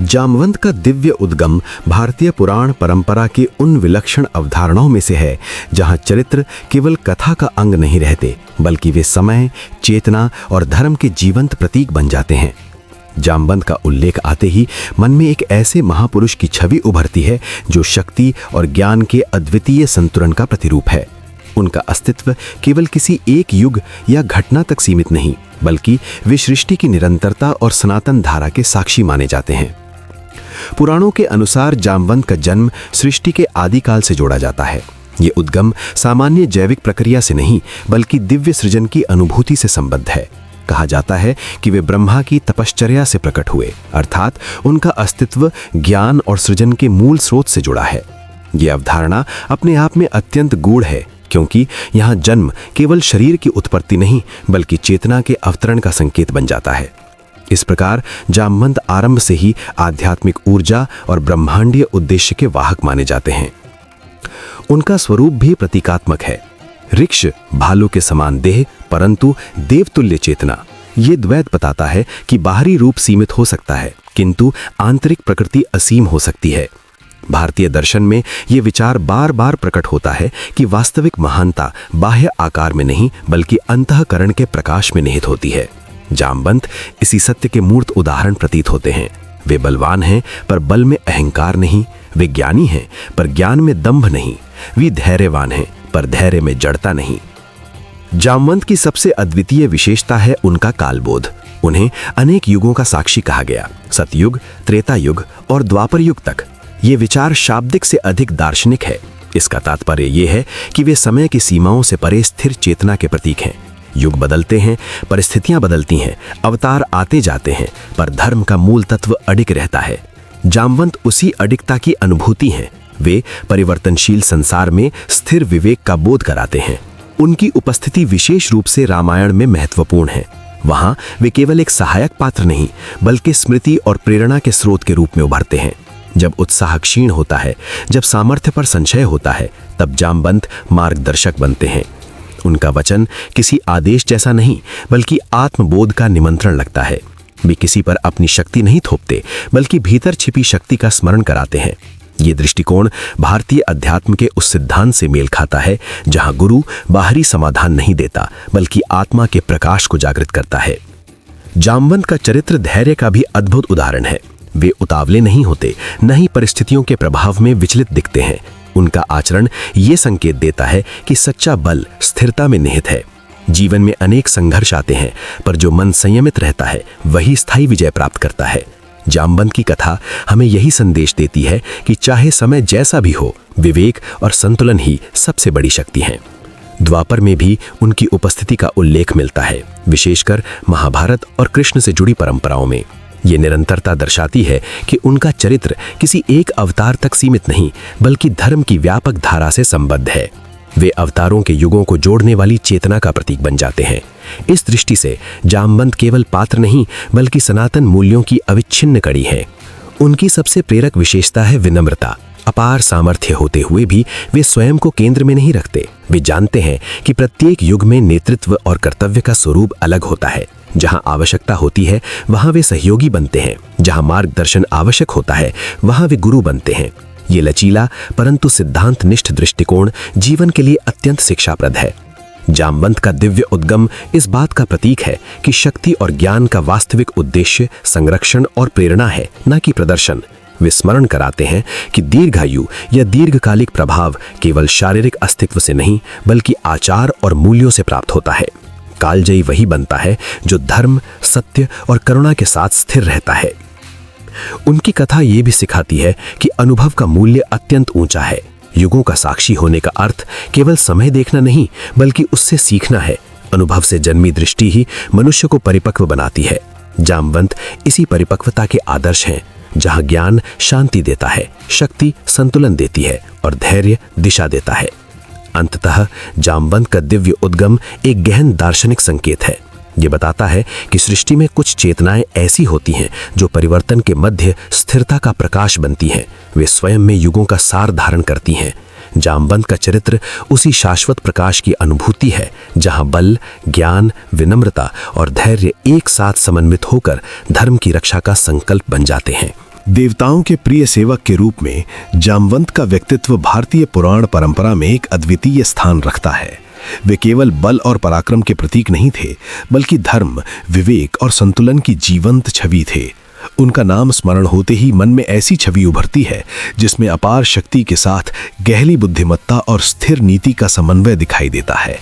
जामवंत का दिव्य उद्गम भारतीय पुराण परंपरा की उन विलक्षण अवधारणाओं में से है जहां चरित्र केवल कथा का अंग नहीं रहते, बल्कि वे समय, चेतना और धर्म के जीवंत प्रतीक बन जाते हैं। जामवंत का उल्लेख आते ही मन में एक ऐसे महापुरुष की छवि उभरती है जो शक्ति और ज्ञान के अद्वितीय संतुलन का प्रतिरूप है। उनका अस्तित्व केवल किसी एक युग या घटना तक सीमित नहीं, बल्कि वे सृष्टि की निरंतरता और सनातन धारा के साक्षी माने जाते हैं। पुराणों के अनुसार जामवंत का जन्म सृष्टि के आदिकाल से जोड़ा जाता है। ये उद्गम सामान्य जैविक प्रक्रिया से नहीं, बल्कि दिव्य सृजन की अनुभूति से संबद्ध है। कहा जाता है कि वे ब्रह्मा की तपश्चर्या से प्रकट हुए, अर्थात उनका अस्तित्व ज्ञान और सृजन के मूल स्रोत से जुड़ा है। ये अवधारणा अपने आप में अत्यंत गूढ़ है, क्योंकि यहाँ जन्म केवल शरीर की उत्पत्ति नहीं, बल्कि चेतना के अवतरण का संकेत बन जाता है। इस प्रकार जामवंत आरंभ से ही आध्यात्मिक ऊर्जा और ब्रह्मांडीय उद्देश्य के वाहक माने जाते हैं। उनका स्वरूप भी प्रतीकात्मक है। ऋक्ष भालू के समान देह, परंतु देवतुल्य चेतना। ये द्वैत बताता है कि बाहरी रूप सीमित हो सकता है, किंतु आंतरिक प्रकृति असीम हो सकती है। भारतीय दर्शन में ये विचार बार बार प्रकट होता है कि वास्तविक महानता बाह्य आकार में नहीं, बल्कि अंतःकरण के प्रकाश में निहित होती है। जामवंत इसी सत्य के मूर्त उदाहरण प्रतीत होते हैं। वे बलवान हैं, पर बल में अहंकार नहीं। वे ज्ञानी हैं, पर ज्ञान में दंभ नहीं। वे धैर्यवान हैं, पर धैर्य में जड़ता नहीं। जामवंत की सबसे अद्वितीय विशेषता है उनका कालबोध। उन्हें अनेक युगों का साक्षी कहा गया, सतयुग, त्रेता युग और द्वापर युग तक। ये विचार शाब्दिक से अधिक दार्शनिक है। इसका तात्पर्य यह है कि वे समय की सीमाओं से परे स्थिर चेतना के प्रतीक हैं। युग बदलते हैं, परिस्थितियां बदलती हैं, अवतार आते जाते हैं, पर धर्म का मूल तत्व अडिग रहता है। जामवंत उसी अडिगता की अनुभूति हैं। वे परिवर्तनशील संसार में स्थिर विवेक का बोध कराते हैं। उनकी उपस्थिति विशेष रूप से रामायण में महत्वपूर्ण है। वहां वे केवल एक सहायक पात्र नहीं, बल्कि स्मृति और प्रेरणा के स्रोत के रूप में उभरते हैं। जब उत्साह क्षीण होता है, जब सामर्थ्य पर संशय होता है, तब जामवंत मार्गदर्शक बनते हैं। उनका वचन किसी आदेश जैसा नहीं, बल्कि आत्मबोध का निमंत्रण लगता है। वे किसी पर अपनी शक्ति नहीं थोपते, बल्कि भीतर छिपी शक्ति का स्मरण कराते हैं। ये दृष्टिकोण भारतीय अध्यात्म के उस सिद्धांत से मेल खाता है जहां गुरु बाहरी समाधान नहीं देता, बल्कि आत्मा के प्रकाश को जागृत करता है। जामवंत का चरित्र धैर्य का भी अद्भुत उदाहरण है। वे उतावले नहीं होते, न ही परिस्थितियों के प्रभाव में विचलित दिखते हैं। उनका आचरण ये संकेत देता है कि सच्चा बल स्थिरता में निहित है। जीवन में अनेक संघर्ष आते हैं, पर जो मन संयमित रहता है वही स्थायी विजय प्राप्त करता है। जामवंत की कथा हमें यही संदेश देती है कि चाहे समय जैसा भी हो, विवेक और संतुलन ही सबसे बड़ी शक्ति है। द्वापर में भी उनकी उपस्थिति का उल्लेख मिलता है, विशेषकर महाभारत और कृष्ण से जुड़ी परंपराओं में। ये निरंतरता दर्शाती है कि उनका चरित्र किसी एक अवतार तक सीमित नहीं, बल्कि धर्म की व्यापक धारा से संबद्ध है। वे अवतारों के युगों को जोड़ने वाली चेतना का प्रतीक बन जाते हैं। इस दृष्टि से जामवंत केवल पात्र नहीं, बल्कि सनातन मूल्यों की अविच्छिन्न कड़ी है। उनकी सबसे प्रेरक विशेषता है विनम्रता। अपार सामर्थ्य होते हुए भी वे स्वयं को केंद्र में नहीं रखते। वे जानते हैं कि प्रत्येक युग में नेतृत्व और कर्तव्य का स्वरूप अलग होता है। जहां आवश्यकता होती है, वहां वे सहयोगी बनते हैं। जहां मार्गदर्शन आवश्यक होता है, वहां वे गुरु बनते हैं। ये लचीला परंतु सिद्धांतनिष्ठ दृष्टिकोण जीवन के लिए अत्यंत शिक्षाप्रद है। जामवंत का दिव्य उद्गम इस बात का प्रतीक है कि शक्ति और ज्ञान का वास्तविक उद्देश्य संरक्षण और प्रेरणा है, न कि प्रदर्शन। वे स्मरण कराते हैं कि दीर्घायु या दीर्घकालिक प्रभाव केवल शारीरिक अस्तित्व से नहीं, बल्कि आचार और मूल्यों से प्राप्त होता है। कालजयी वही बनता है जो धर्म, सत्य और करुणा के साथ स्थिर रहता है। उनकी कथा ये भी सिखाती है कि अनुभव का मूल्य अत्यंत ऊंचा है। युगों का साक्षी होने का अर्थ केवल समय देखना नहीं, बल्कि उससे सीखना है। अनुभव से जन्मी दृष्टि ही मनुष्य को परिपक्व बनाती है। जामवंत इसी परिपक्वता के आदर्श हैं, जहां ज्ञान शांति देता है, शक्ति संतुलन देती है और धैर्य दिशा देता है। अंततः जामवंत का दिव्य उद्गम एक गहन दार्शनिक संकेत है। ये बताता है कि सृष्टि में कुछ चेतनाएं ऐसी होती हैं जो परिवर्तन के मध्य स्थिरता का प्रकाश बनती हैं। वे स्वयं में युगों का सार धारण करती हैं। जामवंत का चरित्र उसी शाश्वत प्रकाश की अनुभूति है, जहां बल, ज्ञान, विनम्रता और धैर्य एक साथ समन्वित होकर धर्म की रक्षा का संकल्प बन जाते हैं। देवताओं के प्रिय सेवक के रूप में जामवंत का व्यक्तित्व भारतीय पुराण परंपरा में एक अद्वितीय स्थान रखता है। वे केवल बल और पराक्रम के प्रतीक नहीं थे, बल्कि धर्म, विवेक और संतुलन की जीवंत छवि थे। उनका नाम स्मरण होते ही मन में ऐसी छवि उभरती है जिसमें अपार शक्ति के साथ गहरी बुद्धिमत्ता और स्थिर नीति का समन्वय दिखाई देता है।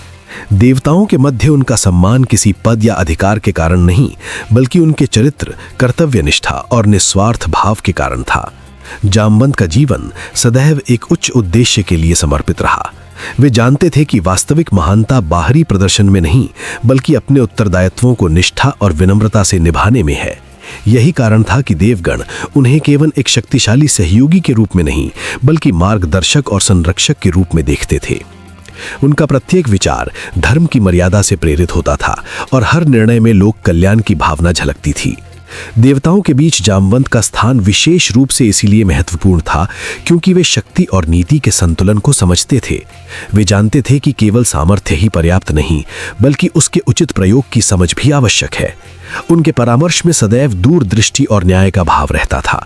देवताओं के मध्य उनका सम्मान किसी पद या अधिकार के कारण नहीं, बल्कि उनके चरित्र, कर्तव्यनिष्ठा और निस्वार्थ भाव के कारण था। जामवंत का जीवन सदैव एक उच्च उद्देश्य के लिए समर्पित रहा। वे जानते थे कि वास्तविक महानता बाहरी प्रदर्शन में नहीं, बल्कि अपने उत्तरदायित्वों को निष्ठा और विनम्रता से निभाने में है। यही कारण था कि देवगण उन्हें केवल एक शक्तिशाली सहयोगी के रूप में नहीं, बल्कि मार्गदर्शक और संरक्षक के रूप में देखते थे। उनका प्रत्येक विचार धर्म की मर्यादा से प्रेरित होता था और हर निर्णय में लोक कल्याण की भावना झलकती थी। देवताओं के बीच जामवंत का स्थान विशेष रूप से इसीलिए महत्वपूर्ण था क्योंकि वे शक्ति और नीति के संतुलन को समझते थे। वे जानते थे कि केवल सामर्थ्य ही पर्याप्त नहीं, बल्कि उसके उचित प्रयोग की समझ भी आवश्यक है। उनके परामर्श में सदैव दूरदृष्टि और न्याय का भाव रहता था।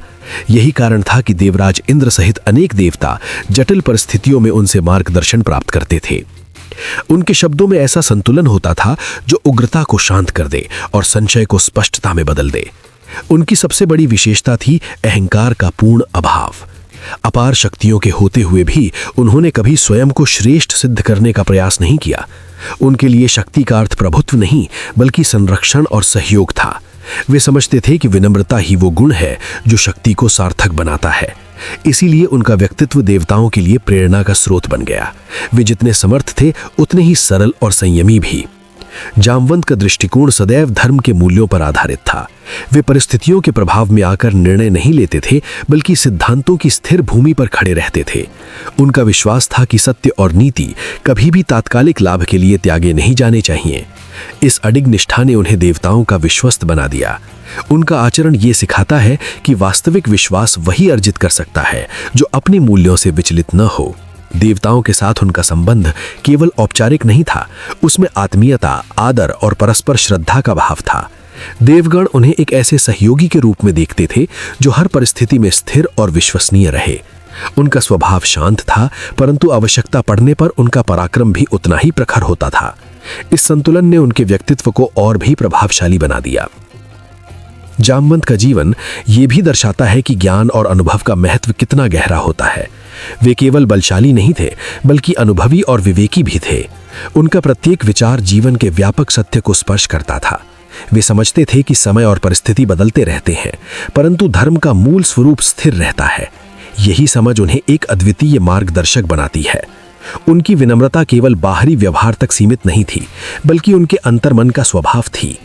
यही कारण था कि देवराज इंद्र सहित अनेक देवता जटिल परिस्थितियों में उनसे मार्गदर्शन प्राप्त करते थे। उनके शब्दों में ऐसा संतुलन होता था जो उग्रता को शांत कर दे और संशय को स्पष्टता में बदल दे। उनकी सबसे बड़ी विशेषता थी अहंकार का पूर्ण अभाव। अपार शक्तियों के होते हुए भी उन्होंने कभी स्वयं को श्रेष्ठ सिद्ध करने का प्रयास नहीं किया। उनके लिए शक्ति का अर्थ प्रभुत्व नहीं, बल्कि संरक्षण और सहयोग था। वे समझते थे कि विनम्रता ही वो गुण है जो शक्ति को सार्थक बनाता है। इसीलिए उनका व्यक्तित्व देवताओं के लिए प्रेरणा का स्रोत बन गया। वे जितने समर्थ थे, उतने ही सरल और संयमी भी। जामवंत का दृष्टिकोण सदैव धर्म के मूल्यों पर आधारित था। वे परिस्थितियों के प्रभाव में आकर निर्णय नहीं लेते थे, बल्कि सिद्धांतों की स्थिर भूमि पर खड़े रहते थे। उनका विश्वास था कि सत्य और नीति कभी भी तात्कालिक लाभ के लिए त्यागे नहीं जाने चाहिए। इस अडिग निष्ठा ने उन्हें देवताओं का विश्वस्त बना दिया। उनका आचरण ये सिखाता है कि वास्तविक विश्वास वही अर्जित कर सकता है जो अपने मूल्यों से विचलित न हो। देवताओं के साथ उनका संबंध केवल औपचारिक नहीं था, उसमें आत्मीयता, आदर और परस्पर श्रद्धा का भाव था। देवगण उन्हें एक ऐसे सहयोगी के रूप में देखते थे जो हर परिस्थिति में स्थिर और विश्वसनीय रहे। उनका स्वभाव शांत था, परंतु आवश्यकता पड़ने पर उनका पराक्रम भी उतना ही प्रखर होता था। इस संतुलन ने उनके व्यक्तित्व को और भी प्रभावशाली बना दिया। जामवंत का जीवन ये भी दर्शाता है कि ज्ञान और अनुभव का महत्व कितना गहरा होता है। वे केवल बलशाली नहीं थे, बल्कि अनुभवी और विवेकी भी थे। उनका प्रत्येक विचार जीवन के व्यापक सत्य को स्पर्श करता था। वे समझते थे कि समय और परिस्थिति बदलते रहते हैं, परंतु धर्म का मूल स्वरूप स्थिर रहता है। यही समझ उन्हें एक अद्वितीय मार्गदर्शक बनाती है। उनकी विनम्रता केवल बाहरी व्यवहार तक सीमित नहीं थी, बल्कि उनके अंतर्मन का स्वभाव थी।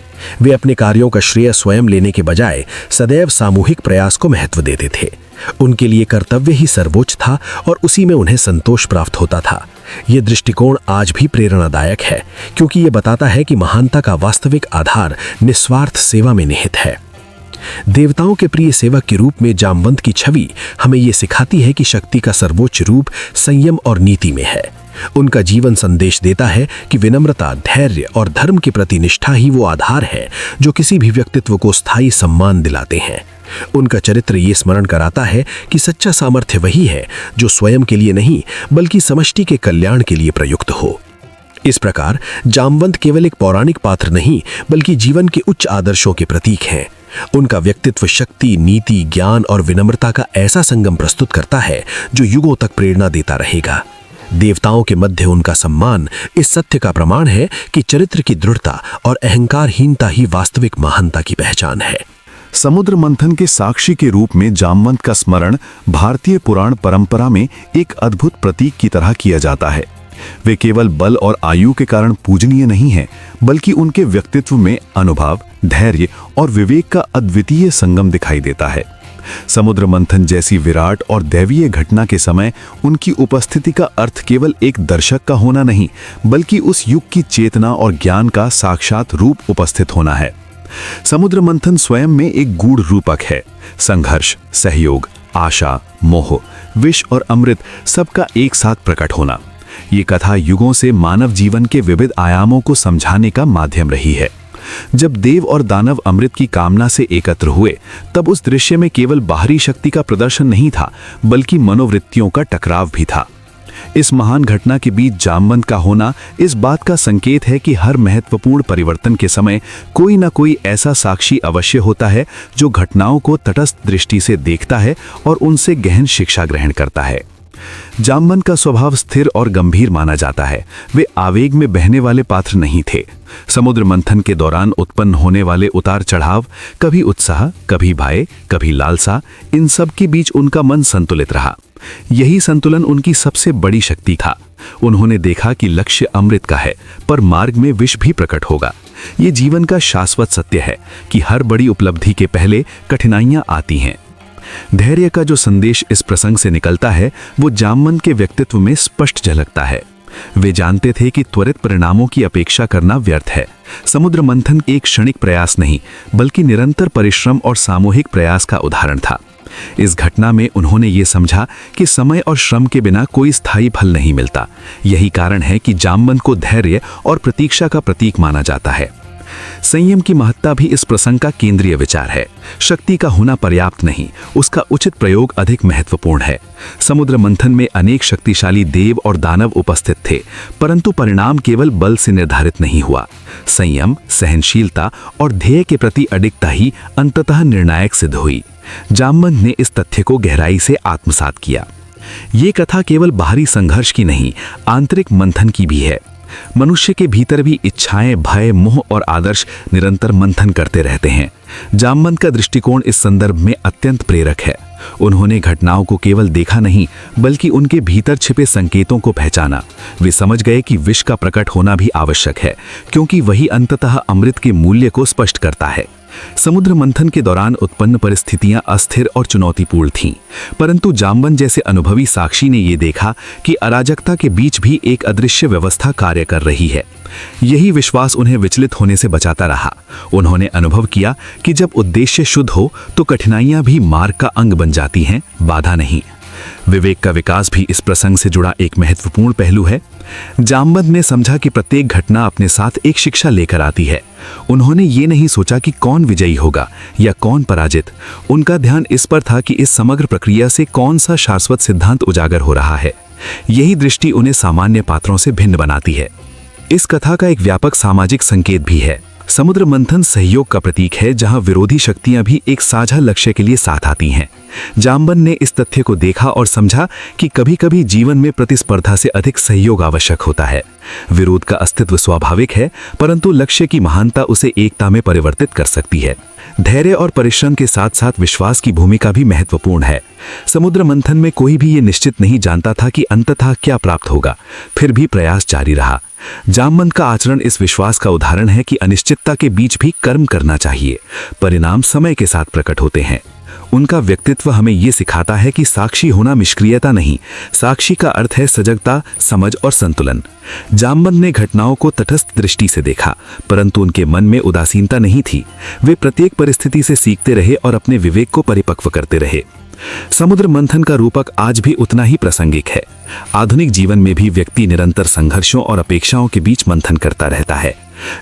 वे अपने कार्यों का श्रेय स्वयं लेने के बजाय सदैव सामूहिक प्रयास को महत्व देते थे। उनके लिए कर्तव्य ही सर्वोच्च था और उसी में उन्हें संतोष प्राप्त होता था। यह दृष्टिकोण आज भी प्रेरणादायक है, क्योंकि यह बताता है कि महानता का वास्तविक आधार निस्वार्थ सेवा में निहित है। देवताओं के प्रिय सेवक के रूप में जामवंत की छवि हमें यह सिखाती है कि शक्ति का सर्वोच्च रूप संयम और नीति में है। उनका जीवन संदेश देता है कि विनम्रता, धैर्य और धर्म के प्रति निष्ठा ही वो आधार है जो किसी भी व्यक्तित्व को स्थायी सम्मान दिलाते हैं। उनका चरित्र ये स्मरण कराता है कि सच्चा सामर्थ्य वही है जो स्वयं के लिए नहीं, बल्कि समष्टि के कल्याण के लिए प्रयुक्त हो। इस प्रकार जामवंत केवल एक पौराणिक पात्र नहीं, बल्कि जीवन के उच्च आदर्शों के प्रतीक हैं। उनका व्यक्तित्व शक्ति, नीति, ज्ञान और विनम्रता का ऐसा संगम प्रस्तुत करता है जो युगों तक प्रेरणा देता रहेगा। देवताओं के मध्य उनका सम्मान इस सत्य का प्रमाण है कि चरित्र की दृढ़ता और अहंकारहीनता ही वास्तविक महानता की पहचान है। समुद्र मंथन के साक्षी के रूप में जामवंत का स्मरण भारतीय पुराण परंपरा में एक अद्भुत प्रतीक की तरह किया जाता है। वे केवल बल और आयु के कारण पूजनीय नहीं हैं, बल्कि उनके व्यक्तित्व में अनुभव, धैर्य और विवेक का अद्वितीय संगम दिखाई देता है। समुद्र मंथन जैसी विराट और दैवीय घटना के समय उनकी उपस्थिति का अर्थ केवल एक दर्शक का होना नहीं, बल्कि उस युग की चेतना और ज्ञान का साक्षात रूप उपस्थित होना है। समुद्र मंथन स्वयं में एक गूढ़ रूपक है। संघर्ष, सहयोग, आशा, मोह, विष और अमृत सबका एक साथ प्रकट होना। ये कथा युगों से मानव जीवन के विविध आयामों को समझाने का माध्यम रही है। जब देव और दानव अमृत की कामना से एकत्र हुए, तब उस दृश्य में केवल बाहरी शक्ति का प्रदर्शन नहीं था, बल्कि मनोवृत्तियों का टकराव भी था। इस महान घटना के बीच जामवंत का होना इस बात का संकेत है कि हर महत्वपूर्ण परिवर्तन के समय कोई ना कोई ऐसा साक्षी अवश्य होता है जो घटनाओं को तटस्थ दृष्टि से देखता है और उनसे गहन शिक्षा ग्रहण करता है। जामवंत का स्वभाव स्थिर और गंभीर माना जाता है। वे आवेग में बहने वाले पात्र नहीं थे। समुद्र मंथन के दौरान उत्पन्न होने वाले उतार चढ़ाव, कभी उत्साह, कभी भय, कभी लालसा, इन सब के बीच उनका मन संतुलित रहा। यही संतुलन उनकी सबसे बड़ी शक्ति था। उन्होंने देखा कि लक्ष्य अमृत का है, पर मार्ग में विष भी प्रकट होगा। ये जीवन का शाश्वत सत्य है कि हर बड़ी उपलब्धि के पहले कठिनाइयां आती हैं। धैर्य का जो संदेश इस प्रसंग से निकलता है, वो जामवंत के व्यक्तित्व में स्पष्ट झलकता है। वे जानते थे कि त्वरित परिणामों की अपेक्षा करना व्यर्थ है। समुद्र मंथन एक क्षणिक प्रयास नहीं, बल्कि निरंतर परिश्रम और सामूहिक प्रयास का उदाहरण था। इस घटना में उन्होंने ये समझा कि समय और श्रम के बिना कोई स्थायी फल नहीं मिलता। यही कारण है कि जामवंत को धैर्य और प्रतीक्षा का प्रतीक माना जाता है। संयम की महत्ता भी इस प्रसंग का केंद्रीय विचार है। शक्ति का होना पर्याप्त नहीं, उसका उचित प्रयोग अधिक महत्वपूर्ण है। समुद्र मंथन में अनेक शक्तिशाली देव और दानव उपस्थित थे, परंतु परिणाम केवल बल से निर्धारित नहीं हुआ। संयम, सहनशीलता और ध्येय के प्रति अडिगता ही अंततः निर्णायक सिद्ध हुई। जामवंत ने इस तथ्य को गहराई से आत्मसात किया। ये कथा केवल बाहरी संघर्ष की नहीं, आंतरिक मंथन की भी है। मनुष्य के भीतर भी इच्छाएं, भय, मोह और आदर्श निरंतर मंथन करते रहते हैं। जामवंत का दृष्टिकोण इस संदर्भ में अत्यंत प्रेरक है। उन्होंने घटनाओं को केवल देखा नहीं, बल्कि उनके भीतर छिपे संकेतों को पहचाना। वे समझ गए कि विष का प्रकट होना भी आवश्यक है, क्योंकि वही अंततः अमृत के मूल्य को स्पष्ट करता है। समुद्र मंथन के दौरान उत्पन्न परिस्थितियां अस्थिर और चुनौतीपूर्ण थीं, परंतु जामवंत जैसे अनुभवी साक्षी ने यह देखा कि अराजकता के बीच भी एक अदृश्य व्यवस्था कार्य कर रही है। यही विश्वास उन्हें विचलित होने से बचाता रहा। उन्होंने अनुभव किया कि जब उद्देश्य शुद्ध हो तो कठिनाइयां भी मार्ग का अंग बन जाती हैं, बाधा नहीं। विवेक का विकास भी इस प्रसंग से जुड़ा एक महत्वपूर्ण पहलू है। जामवंत ने समझा कि प्रत्येक घटना अपने साथ एक शिक्षा लेकर आती है। उन्होंने ये नहीं सोचा कि कौन विजयी होगा या कौन पराजित। उनका ध्यान इस पर था कि इस समग्र प्रक्रिया से कौन सा शाश्वत सिद्धांत उजागर हो रहा है। यही दृष्टि उन्हें सामान्य पात्रों से भिन्न बनाती है। इस कथा का एक व्यापक सामाजिक संकेत भी है। समुद्र मंथन सहयोग का प्रतीक है, जहां विरोधी शक्तियां भी एक साझा लक्ष्य के लिए साथ आती हैं। जामवंत ने इस तथ्य को देखा और समझा कि कभी-कभी जीवन में प्रतिस्पर्धा से अधिक सहयोग आवश्यक होता है। विरोध का अस्तित्व स्वाभाविक है, परंतु लक्ष्य की महानता उसे एकता में परिवर्तित कर सकती है। धैर्य और परिश्रम के साथ साथ विश्वास की भूमिका भी महत्वपूर्ण है। समुद्र मंथन में कोई भी ये निश्चित नहीं जानता था कि अंततः क्या प्राप्त होगा, फिर भी प्रयास जारी रहा। जामवंत का आचरण इस विश्वास का उदाहरण है कि अनिश्चितता के बीच भी कर्म करना चाहिए। परिणाम समय के साथ प्रकट होते हैं। उनका व्यक्तित्व हमें ये सिखाता है कि साक्षी होना निष्क्रियता नहीं, साक्षी का अर्थ है सजगता, समझ और संतुलन। जामवंत ने घटनाओं को तटस्थ दृष्टि से देखा, परंतु उनके मन में उदासीनता नहीं थी। वे प्रत्येक परिस्थिति से सीखते रहे और अपने विवेक को परिपक्व करते रहे। समुद्र मंथन का रूपक आज भी उतना ही प्रासंगिक है। आधुनिक जीवन में भी व्यक्ति निरंतर संघर्षों और अपेक्षाओं के बीच मंथन करता रहता है।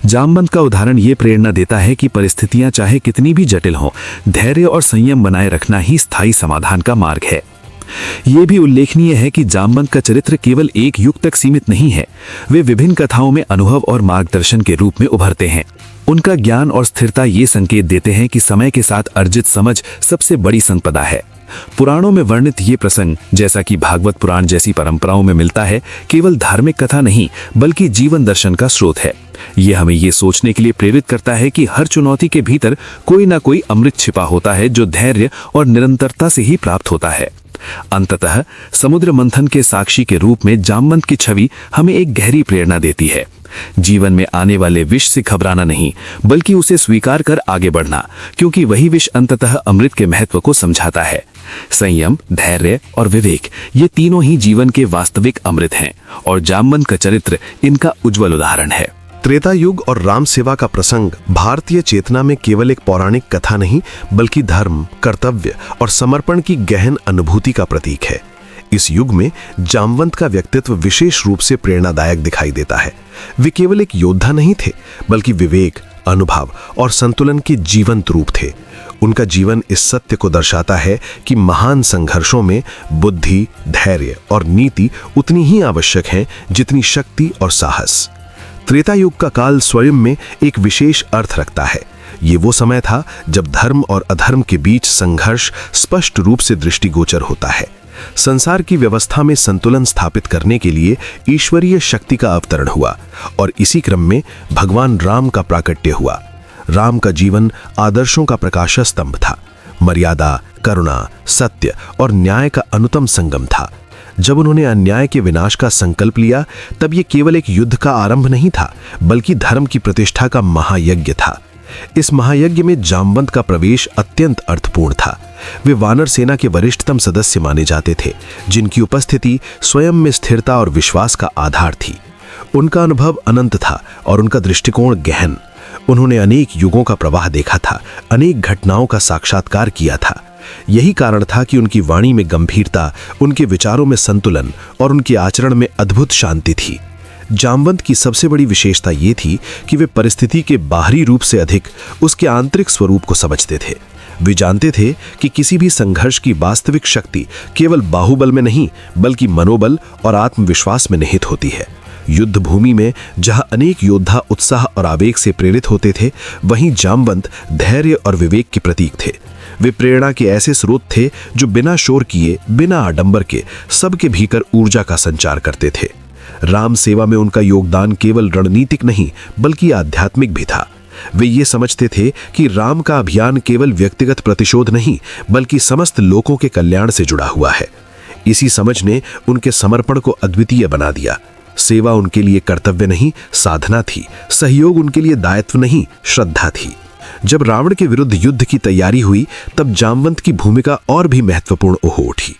जामवंत का उदाहरण ये प्रेरणा देता है कि परिस्थितियां चाहे कितनी भी जटिल हों, धैर्य और संयम बनाए रखना ही स्थायी समाधान का मार्ग है। ये भी उल्लेखनीय है कि जामवंत का चरित्र केवल एक युग तक सीमित नहीं है। वे विभिन्न कथाओं में अनुभव और मार्गदर्शन के रूप में उभरते हैं। उनका ज्ञान और स्थिरता ये संकेत देते हैं कि समय के साथ अर्जित समझ सबसे बड़ी संपदा है। पुराणों में वर्णित ये प्रसंग, जैसा कि भागवत पुराण जैसी परंपराओं में मिलता है, केवल धार्मिक कथा नहीं बल्कि जीवन दर्शन का स्रोत है। ये हमें ये सोचने के लिए प्रेरित करता है कि हर चुनौती के भीतर कोई ना कोई अमृत छिपा होता है, जो धैर्य और निरंतरता से ही प्राप्त होता है। अंततः समुद्र मंथन के साक्षी के रूप में जामवंत की छवि हमें एक गहरी प्रेरणा देती है। जीवन में आने वाले विष से घबराना नहीं, बल्कि उसे स्वीकार कर आगे बढ़ना, क्योंकि वही विष अंततः अमृत के महत्व को समझाता है। संयम, धैर्य और विवेक, ये तीनों ही जीवन के वास्तविक अमृत हैं, और जामवंत का चरित्र इनका उज्जवल उदाहरण है। त्रेता युग और राम सेवा का प्रसंग भारतीय चेतना में केवल एक पौराणिक कथा नहीं, बल्कि धर्म, कर्तव्य और समर्पण की गहन अनुभूति का प्रतीक है। इस युग में जामवंत का व्यक्तित्व विशेष रूप से प्रेरणादायक दिखाई देता है। वे केवल एक योद्धा नहीं थे, बल्कि विवेक, अनुभव और संतुलन के जीवंत रूप थे। उनका जीवन इस सत्य को दर्शाता है कि महान संघर्षों में बुद्धि, धैर्य और नीति उतनी ही आवश्यक हैं जितनी शक्ति और साहस। त्रेता युग का काल स्वयं में एक विशेष अर्थ रखता है। ये वो समय था जब धर्म और अधर्म के बीच संघर्ष स्पष्ट रूप से दृष्टिगोचर होता है। संसार की व्यवस्था में संतुलन स्थापित करने के लिए ईश्वरीय शक्ति का अवतरण हुआ और इसी क्रम में भगवान राम का प्राकट्य हुआ। राम का जीवन आदर्शों का प्रकाश स्तंभ था। मर्यादा, करुणा, सत्य और न्याय का अनुत्तम संगम था। जब उन्होंने अन्याय के विनाश का संकल्प लिया, तब ये केवल एक युद्ध का आरंभ नहीं था, बल्कि धर्म की प्रतिष्ठा का महायज्ञ था। इस महायज्ञ में जामवंत का प्रवेश अत्यंत अर्थपूर्ण था। वे वानर सेना के वरिष्ठतम सदस्य माने जाते थे, जिनकी उपस्थिति स्वयं में स्थिरता और विश्वास का आधार थी। उनका अनुभव अनंत था और उनका दृष्टिकोण गहन। उन्होंने अनेक युगों का प्रवाह देखा था, अनेक घटनाओं का साक्षात्कार किया था। यही कारण था कि उनकी वाणी में गंभीरता, उनके विचारों में संतुलन और उनके आचरण में अद्भुत शांति थी। जामवंत की सबसे बड़ी विशेषता ये थी कि वे परिस्थिति के बाहरी रूप से अधिक उसके आंतरिक स्वरूप को समझते थे। वे जानते थे कि किसी भी संघर्ष की वास्तविक शक्ति केवल बाहुबल में नहीं, बल्कि मनोबल और आत्मविश्वास में निहित होती है। युद्ध भूमि में जहां अनेक योद्धा उत्साह और आवेग से प्रेरित होते थे, वहीं जामवंत धैर्य और विवेक के प्रतीक थे। वे प्रेरणा के ऐसे स्रोत थे जो बिना शोर किए, बिना आडंबर के सबके भीतर ऊर्जा का संचार करते थे। राम सेवा में उनका योगदान केवल रणनीतिक नहीं, बल्कि आध्यात्मिक भी था। वे ये समझते थे कि राम का अभियान केवल व्यक्तिगत प्रतिशोध नहीं, बल्कि समस्त लोगों के कल्याण से जुड़ा हुआ है। इसी समझ ने उनके समर्पण को अद्वितीय बना दिया। सेवा उनके लिए कर्तव्य नहीं, साधना थी। सहयोग उनके लिए दायित्व नहीं, श्रद्धा थी। जब रावण के विरुद्ध युद्ध की तैयारी हुई, तब जामवंत की भूमिका और भी महत्वपूर्ण हो उठी।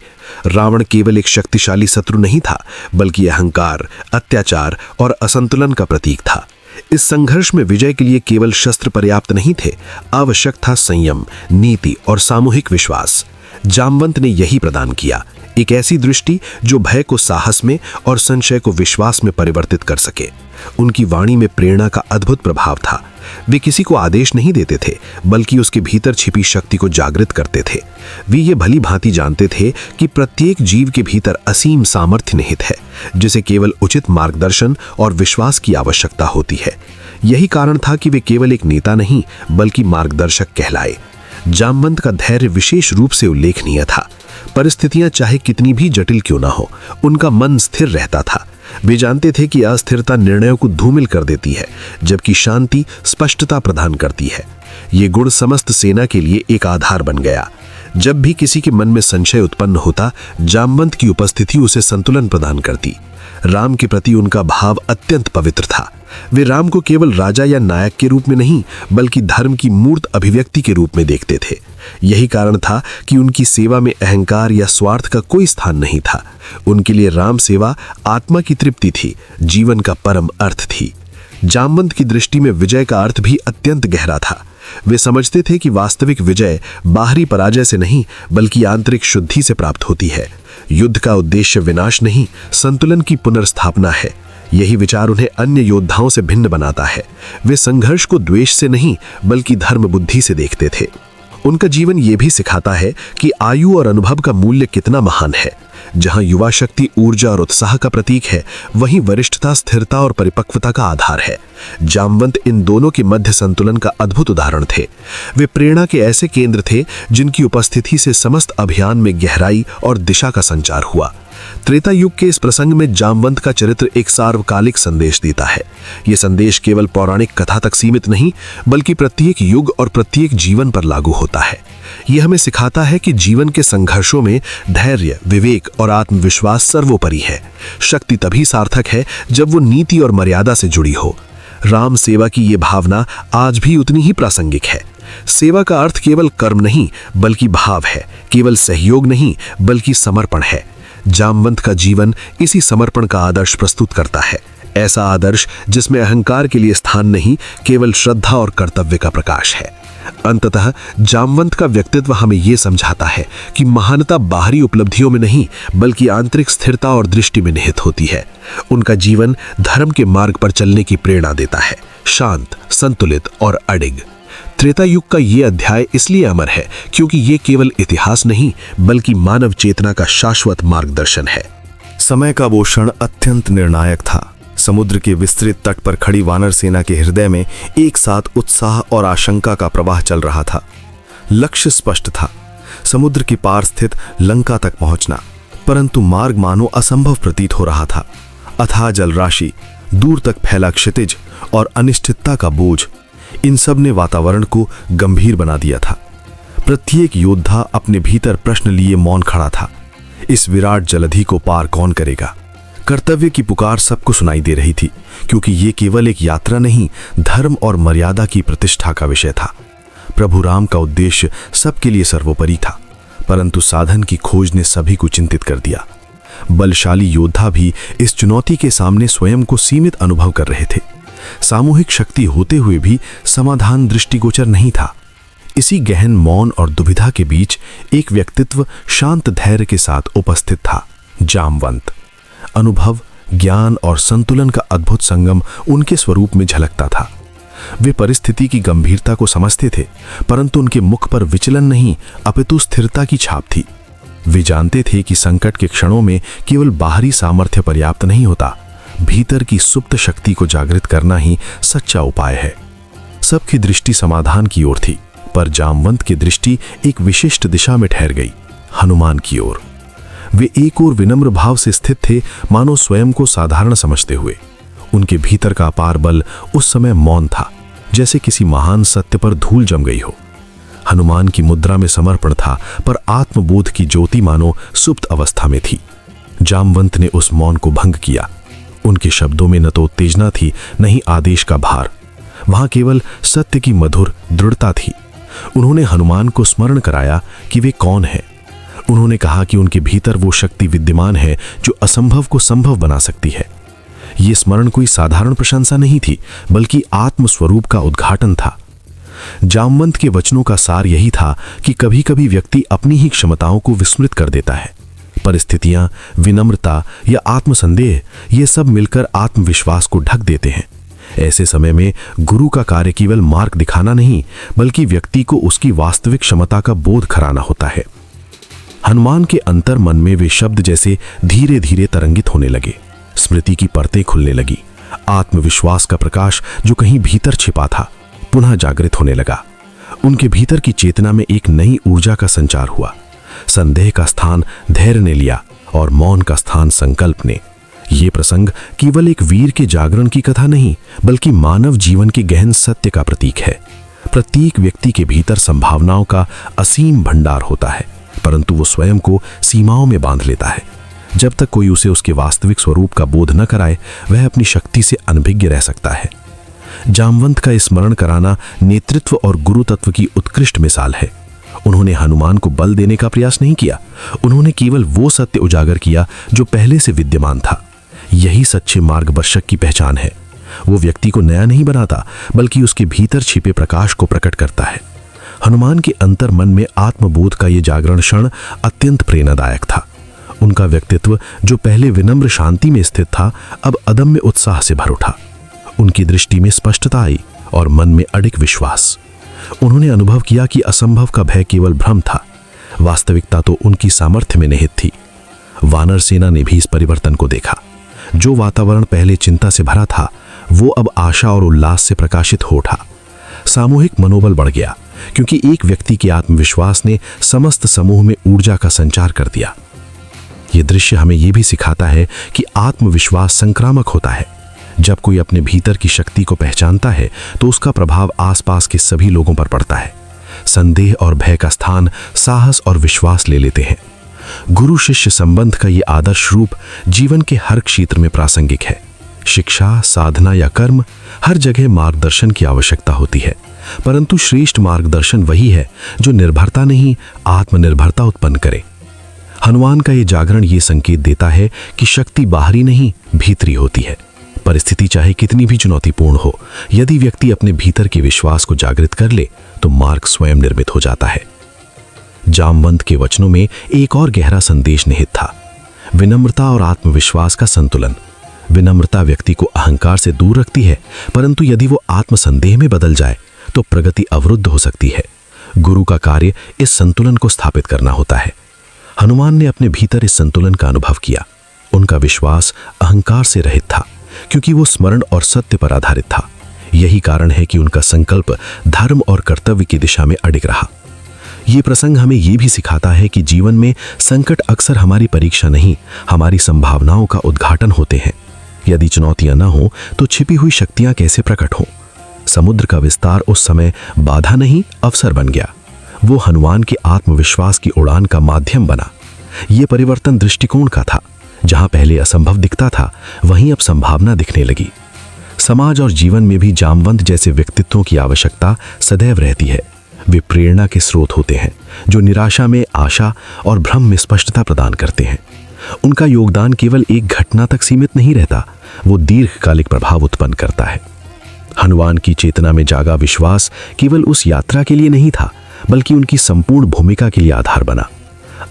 रावण केवल एक शक्तिशाली शत्रु नहीं था, बल्कि अहंकार, अत्याचार और असंतुलन का प्रतीक था। इस संघर्ष में विजय के लिए केवल शस्त्र पर्याप्त नहीं थे, आवश्यक था संयम, नीति और सामूहिक विश्वास। जामवंत ने यही प्रदान किया, एक ऐसी दृष्टि जो भय को साहस में और संशय को विश्वास में परिवर्तित कर सके। उनकी वाणी में प्रेरणा का अद्भुत प्रभाव था। वे किसी को आदेश नहीं देते थे, बल्कि उसके भीतर छिपी शक्ति को जागृत करते थे। वे ये भली भांति जानते थे कि प्रत्येक जीव के भीतर असीम सामर्थ्य निहित है, जिसे केवल उचित मार्गदर्शन और विश्वास की आवश्यकता होती है। यही कारण था कि वे केवल एक नेता नहीं, बल्कि मार्गदर्शक कहलाए। जामवंत का धैर्य विशेष रूप से उल्लेखनीय था। परिस्थितियां चाहे कितनी भी जटिल क्यों ना हो, उनका मन स्थिर रहता था। वे जानते थे कि अस्थिरता निर्णयों को धूमिल कर देती है, जबकि शांति स्पष्टता प्रदान करती है। ये गुण समस्त सेना के लिए एक आधार बन गया। जब भी किसी के मन में संशय उत्पन्न होता, जामवंत की उपस्थिति उसे संतुलन प्रदान करती। राम के प्रति उनका भाव अत्यंत पवित्र था। वे राम को केवल राजा या नायक के रूप में नहीं, बल्कि धर्म की मूर्त अभिव्यक्ति के रूप में देखते थे। यही कारण था कि उनकी सेवा में अहंकार या स्वार्थ का कोई स्थान नहीं था। उनके लिए राम सेवा आत्मा की तृप्ति थी, जीवन का परम अर्थ थी। जामवंत की दृष्टि में विजय का अर्थ भी अत्यंत गहरा था। वे समझते थे कि वास्तविक विजय बाहरी पराजय से नहीं, बल्कि आंतरिक शुद्धि से प्राप्त होती है। युद्ध का उद्देश्य विनाश नहीं, संतुलन की पुनर्स्थापना है। यही विचार उन्हें अन्य योद्धाओं से भिन्न बनाता है। वे संघर्ष को द्वेष से नहीं, बल्कि धर्म बुद्धि से देखते थे। उनका जीवन ये भी सिखाता है कि आयु और अनुभव का मूल्य कितना महान है। जहां युवा शक्ति ऊर्जा और उत्साह का प्रतीक है, वहीं वरिष्ठता स्थिरता और परिपक्वता का आधार है। जामवंत इन दोनों के मध्य संतुलन का अद्भुत उदाहरण थे। वे प्रेरणा के ऐसे केंद्र थे जिनकी उपस्थिति से समस्त अभियान में गहराई और दिशा का संचार हुआ। त्रेता युग के इस प्रसंग में जामवंत का चरित्र एक सार्वकालिक संदेश देता है। यह संदेश केवल पौराणिक कथा तक सीमित नहीं, बल्कि प्रत्येक युग और प्रत्येक जीवन पर लागू होता है। यह हमें सिखाता है कि जीवन के संघर्षों में धैर्य, विवेक और आत्मविश्वास सर्वोपरि है। शक्ति तभी सार्थक है जब वो नीति और मर्यादा से जुड़ी हो। राम सेवा की ये भावना आज भी उतनी ही प्रासंगिक है। सेवा का अर्थ केवल कर्म नहीं, बल्कि भाव है। केवल सहयोग नहीं, बल्कि समर्पण है। जामवंत का जीवन इसी समर्पण का आदर्श प्रस्तुत करता है। ऐसा आदर्श जिसमें अहंकार के लिए स्थान नहीं, केवल श्रद्धा और कर्तव्य का प्रकाश है। अंततः जामवंत का व्यक्तित्व हमें ये समझाता है कि महानता बाहरी उपलब्धियों में नहीं बल्कि आंतरिक स्थिरता और दृष्टि में निहित होती है। उनका जीवन धर्म के मार्ग पर चलने की प्रेरणा देता है, शांत, संतुलित और अडिग। त्रेता युग का ये अध्याय इसलिए अमर है क्योंकि ये केवल इतिहास नहीं बल्कि मानव चेतना का शाश्वत मार्गदर्शन है। समय का वो क्षण अत्यंत निर्णायक था। समुद्र के विस्तृत तट पर खड़ी वानर सेना के हृदय में एक साथ उत्साह और आशंका का प्रवाह चल रहा था। लक्ष्य स्पष्ट था, समुद्र के पार स्थित लंका तक पहुंचना, परंतु मार्ग मानो असंभव प्रतीत हो रहा था। अथाह जलराशि, दूर तक फैला क्षितिज और अनिश्चितता का बोझ, इन सब ने वातावरण को गंभीर बना दिया था। प्रत्येक योद्धा अपने भीतर प्रश्न लिए मौन खड़ा था। इस विराट जलधि को पार कौन करेगा? कर्तव्य की पुकार सबको सुनाई दे रही थी, क्योंकि ये केवल एक यात्रा नहीं, धर्म और मर्यादा की प्रतिष्ठा का विषय था। प्रभु राम का उद्देश्य सबके लिए सर्वोपरि था, परंतु साधन की खोज ने सभी को चिंतित कर दिया। बलशाली योद्धा भी इस चुनौती के सामने स्वयं को सीमित अनुभव कर रहे थे। सामूहिक शक्ति होते हुए भी समाधान दृष्टिगोचर नहीं था। इसी गहन मौन और दुविधा के बीच एक व्यक्तित्व शांत धैर्य के साथ उपस्थित था, जामवंत। अनुभव, ज्ञान और संतुलन का अद्भुत संगम उनके स्वरूप में झलकता था। वे परिस्थिति की गंभीरता को समझते थे, परंतु उनके मुख पर विचलन नहीं अपितु स्थिरता की छाप थी। वे जानते थे कि संकट के क्षणों में केवल बाहरी सामर्थ्य पर्याप्त नहीं होता, भीतर की सुप्त शक्ति को जागृत करना ही सच्चा उपाय है। सबकी दृष्टि समाधान की ओर थी, पर जामवंत की दृष्टि एक विशिष्ट दिशा में ठहर गई, हनुमान की ओर। वे एक और विनम्र भाव से स्थित थे, मानो स्वयं को साधारण समझते हुए। उनके भीतर का अपार बल उस समय मौन था, जैसे किसी महान सत्य पर धूल जम गई हो। हनुमान की मुद्रा में समर्पण था, पर आत्मबोध की ज्योति मानो सुप्त अवस्था में थी। जामवंत ने उस मौन को भंग किया। उनके शब्दों में न तो उत्तेजना थी, न ही आदेश का भार। वहां केवल सत्य की मधुर दृढ़ता थी। उन्होंने हनुमान को स्मरण कराया कि वे कौन हैं। उन्होंने कहा कि उनके भीतर वो शक्ति विद्यमान है जो असंभव को संभव बना सकती है। ये स्मरण कोई साधारण प्रशंसा नहीं थी, बल्कि आत्मस्वरूप का उद्घाटन था। जामवंत के वचनों का सार यही था कि कभी कभी व्यक्ति अपनी ही क्षमताओं को विस्मृत कर देता है। परिस्थितियां, विनम्रता या आत्मसंदेह, ये सब मिलकर आत्मविश्वास को ढक देते हैं। ऐसे समय में गुरु का कार्य केवल मार्ग दिखाना नहीं, बल्कि व्यक्ति को उसकी वास्तविक क्षमता का बोध कराना होता है। हनुमान के अंतर मन में वे शब्द जैसे धीरे धीरे तरंगित होने लगे। स्मृति की परतें खुलने लगी। आत्मविश्वास का प्रकाश जो कहीं भीतर छिपा था, पुनः जागृत होने लगा। उनके भीतर की चेतना में एक नई ऊर्जा का संचार हुआ। संदेह का स्थान धैर्य ने लिया और मौन का स्थान संकल्प ने। ये प्रसंग केवल एक वीर के जागरण की कथा नहीं, बल्कि मानव जीवन के गहन सत्य का प्रतीक है। प्रत्येक व्यक्ति के भीतर संभावनाओं का असीम भंडार होता है, परंतु वो स्वयं को सीमाओं में बांध लेता है। जब तक कोई उसे उसके वास्तविक स्वरूप का बोध न कराए, वह अपनी शक्ति से अनभिज्ञ रह सकता है। जामवंत का स्मरण कराना नेतृत्व और गुरु तत्व की उत्कृष्ट मिसाल है। उन्होंने हनुमान को बल देने का प्रयास नहीं किया, उन्होंने केवल वो सत्य उजागर किया जो पहले से विद्यमान था। यही सच्चे मार्गदर्शक की पहचान है। वो व्यक्ति को नया नहीं बनाता, बल्कि उसके भीतर छिपे प्रकाश को प्रकट करता है। हनुमान के अंतर मन में आत्मबोध का ये जागरण क्षण अत्यंत प्रेरणादायक था। उनका व्यक्तित्व जो पहले विनम्र शांति में स्थित था, अब अदम्य उत्साह से भर उठा। उनकी दृष्टि में स्पष्टता आई और मन में अडिग विश्वास। उन्होंने अनुभव किया कि असंभव का भय केवल भ्रम था, वास्तविकता तो उनकी सामर्थ्य में निहित थी। वानर सेना ने भी इस परिवर्तन को देखा। जो वातावरण पहले चिंता से भरा था, वो अब आशा और उल्लास से प्रकाशित हो उठा। सामूहिक मनोबल बढ़ गया, क्योंकि एक व्यक्ति के आत्मविश्वास ने समस्त समूह में ऊर्जा का संचार कर दिया। यह दृश्य हमें यह भी सिखाता है कि आत्मविश्वास संक्रामक होता है। जब कोई अपने भीतर की शक्ति को पहचानता है, तो उसका प्रभाव आसपास के सभी लोगों पर पड़ता है। संदेह और भय का स्थान साहस और विश्वास ले लेते हैं। गुरु शिष्य संबंध का ये आदर्श रूप जीवन के हर क्षेत्र में प्रासंगिक है। शिक्षा, साधना या कर्म, हर जगह मार्गदर्शन की आवश्यकता होती है, परंतु श्रेष्ठ मार्गदर्शन वही है जो निर्भरता नहीं, आत्मनिर्भरता उत्पन्न करे। हनुमान का ये जागरण ये संकेत देता है कि शक्ति बाहरी नहीं, भीतरी होती है। परिस्थिति चाहे कितनी भी चुनौतीपूर्ण हो, यदि व्यक्ति अपने भीतर के विश्वास को जागृत कर ले तो मार्ग स्वयं निर्मित हो जाता है। जामवंत के वचनों में एक और गहरा संदेश निहित था, विनम्रता और आत्मविश्वास का संतुलन। विनम्रता व्यक्ति को अहंकार से दूर रखती है, परंतु यदि वो आत्मसंदेह में बदल जाए तो प्रगति अवरुद्ध हो सकती है। गुरु का कार्य इस संतुलन को स्थापित करना होता है। हनुमान ने अपने भीतर इस संतुलन का अनुभव किया। उनका विश्वास अहंकार से रहित था, क्योंकि वो स्मरण और सत्य पर आधारित था। यही कारण है कि उनका संकल्प धर्म और कर्तव्य की दिशा में अडिग रहा। ये प्रसंग हमें ये भी सिखाता है कि जीवन में संकट अक्सर हमारी परीक्षा नहीं, हमारी संभावनाओं का उद्घाटन होते हैं। यदि चुनौतियां न हो तो छिपी हुई शक्तियां कैसे प्रकट हों। समुद्र का विस्तार उस समय बाधा नहीं, अवसर बन गया। वो हनुमान के आत्मविश्वास की उड़ान का माध्यम बना। ये परिवर्तन दृष्टिकोण का था। जहां पहले असंभव दिखता था, वहीं अब संभावना दिखने लगी। समाज और जीवन में भी जामवंत जैसे व्यक्तित्वों की आवश्यकता सदैव रहती है। वे प्रेरणा के स्रोत होते हैं, जो निराशा में आशा और भ्रम में स्पष्टता प्रदान करते हैं। उनका योगदान केवल एक घटना तक सीमित नहीं रहता, वो दीर्घकालिक प्रभाव उत्पन्न करता है। हनुमान की चेतना में जागा विश्वास केवल उस यात्रा के लिए नहीं था, बल्कि उनकी संपूर्ण भूमिका के लिए आधार बना।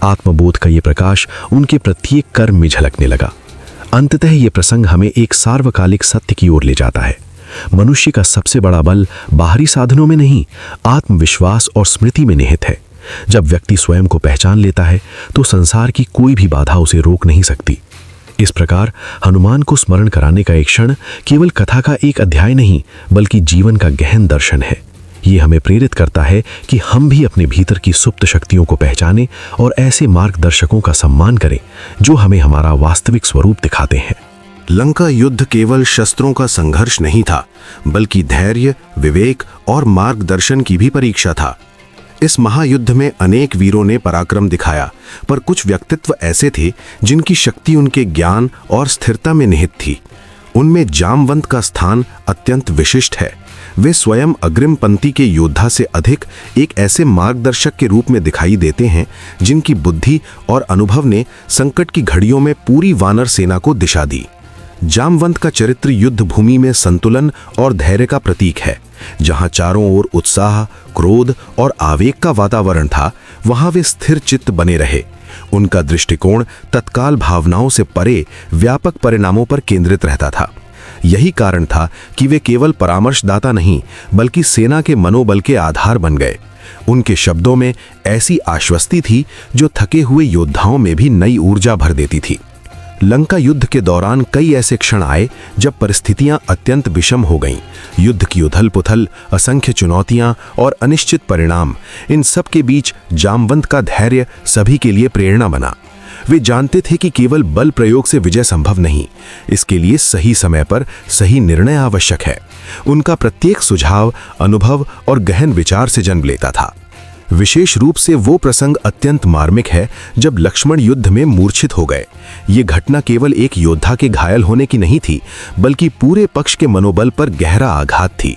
आत्मबोध का ये प्रकाश उनके प्रत्येक कर्म में झलकने लगा। अंततः ये प्रसंग हमें एक सार्वकालिक सत्य की ओर ले जाता है। मनुष्य का सबसे बड़ा बल बाहरी साधनों में नहीं, आत्मविश्वास और स्मृति में निहित है। जब व्यक्ति स्वयं को पहचान लेता है तो संसार की कोई भी बाधा उसे रोक नहीं सकती। इस प्रकार हनुमान को स्मरण कराने का एक क्षण केवल कथा का एक अध्याय नहीं, बल्कि जीवन का गहन दर्शन है। ये हमें प्रेरित करता है कि हम भी अपने भीतर की सुप्त शक्तियों को पहचानें और ऐसे मार्गदर्शकों का सम्मान करें जो हमें हमारा वास्तविक स्वरूप दिखाते हैं। लंका युद्ध केवल शस्त्रों का संघर्ष नहीं था, बल्कि धैर्य, विवेक और मार्गदर्शन की भी परीक्षा था। इस महायुद्ध में अनेक वीरों ने पराक्रम दिखाया, पर कुछ व्यक्तित्व ऐसे थे जिनकी शक्ति उनके ज्ञान और स्थिरता में निहित थी। उनमें जामवंत का स्थान अत्यंत विशिष्ट है। वे स्वयं अग्रिम पंक्ति के योद्धा से अधिक एक ऐसे मार्गदर्शक के रूप में दिखाई देते हैं जिनकी बुद्धि और अनुभव ने संकट की घड़ियों में पूरी वानर सेना को दिशा दी। जामवंत का चरित्र युद्ध भूमि में संतुलन और धैर्य का प्रतीक है। जहां चारों ओर उत्साह, क्रोध और आवेग का वातावरण था, वहां वे स्थिर चित्त बने रहे। उनका दृष्टिकोण तत्काल भावनाओं से परे व्यापक परिणामों पर केंद्रित रहता था। यही कारण था कि वे केवल परामर्शदाता नहीं, बल्कि सेना के मनोबल के आधार बन गए। उनके शब्दों में ऐसी आश्वस्ति थी जो थके हुए योद्धाओं में भी नई ऊर्जा भर देती थी। लंका युद्ध के दौरान कई ऐसे क्षण आए जब परिस्थितियां अत्यंत विषम हो गईं। युद्ध की उथल-पुथल, असंख्य चुनौतियां और अनिश्चित परिणाम, इन सब के बीच जामवंत का धैर्य सभी के लिए प्रेरणा बना। वे जानते थे कि केवल बल प्रयोग से विजय संभव नहीं, इसके लिए सही समय पर सही निर्णय आवश्यक है। उनका प्रत्येक सुझाव अनुभव और गहन विचार से जन्म लेता था। विशेष रूप से वो प्रसंग अत्यंत मार्मिक है जब लक्ष्मण युद्ध में मूर्छित हो गए। ये घटना केवल एक योद्धा के घायल होने की नहीं थी, बल्कि पूरे पक्ष के मनोबल पर गहरा आघात थी।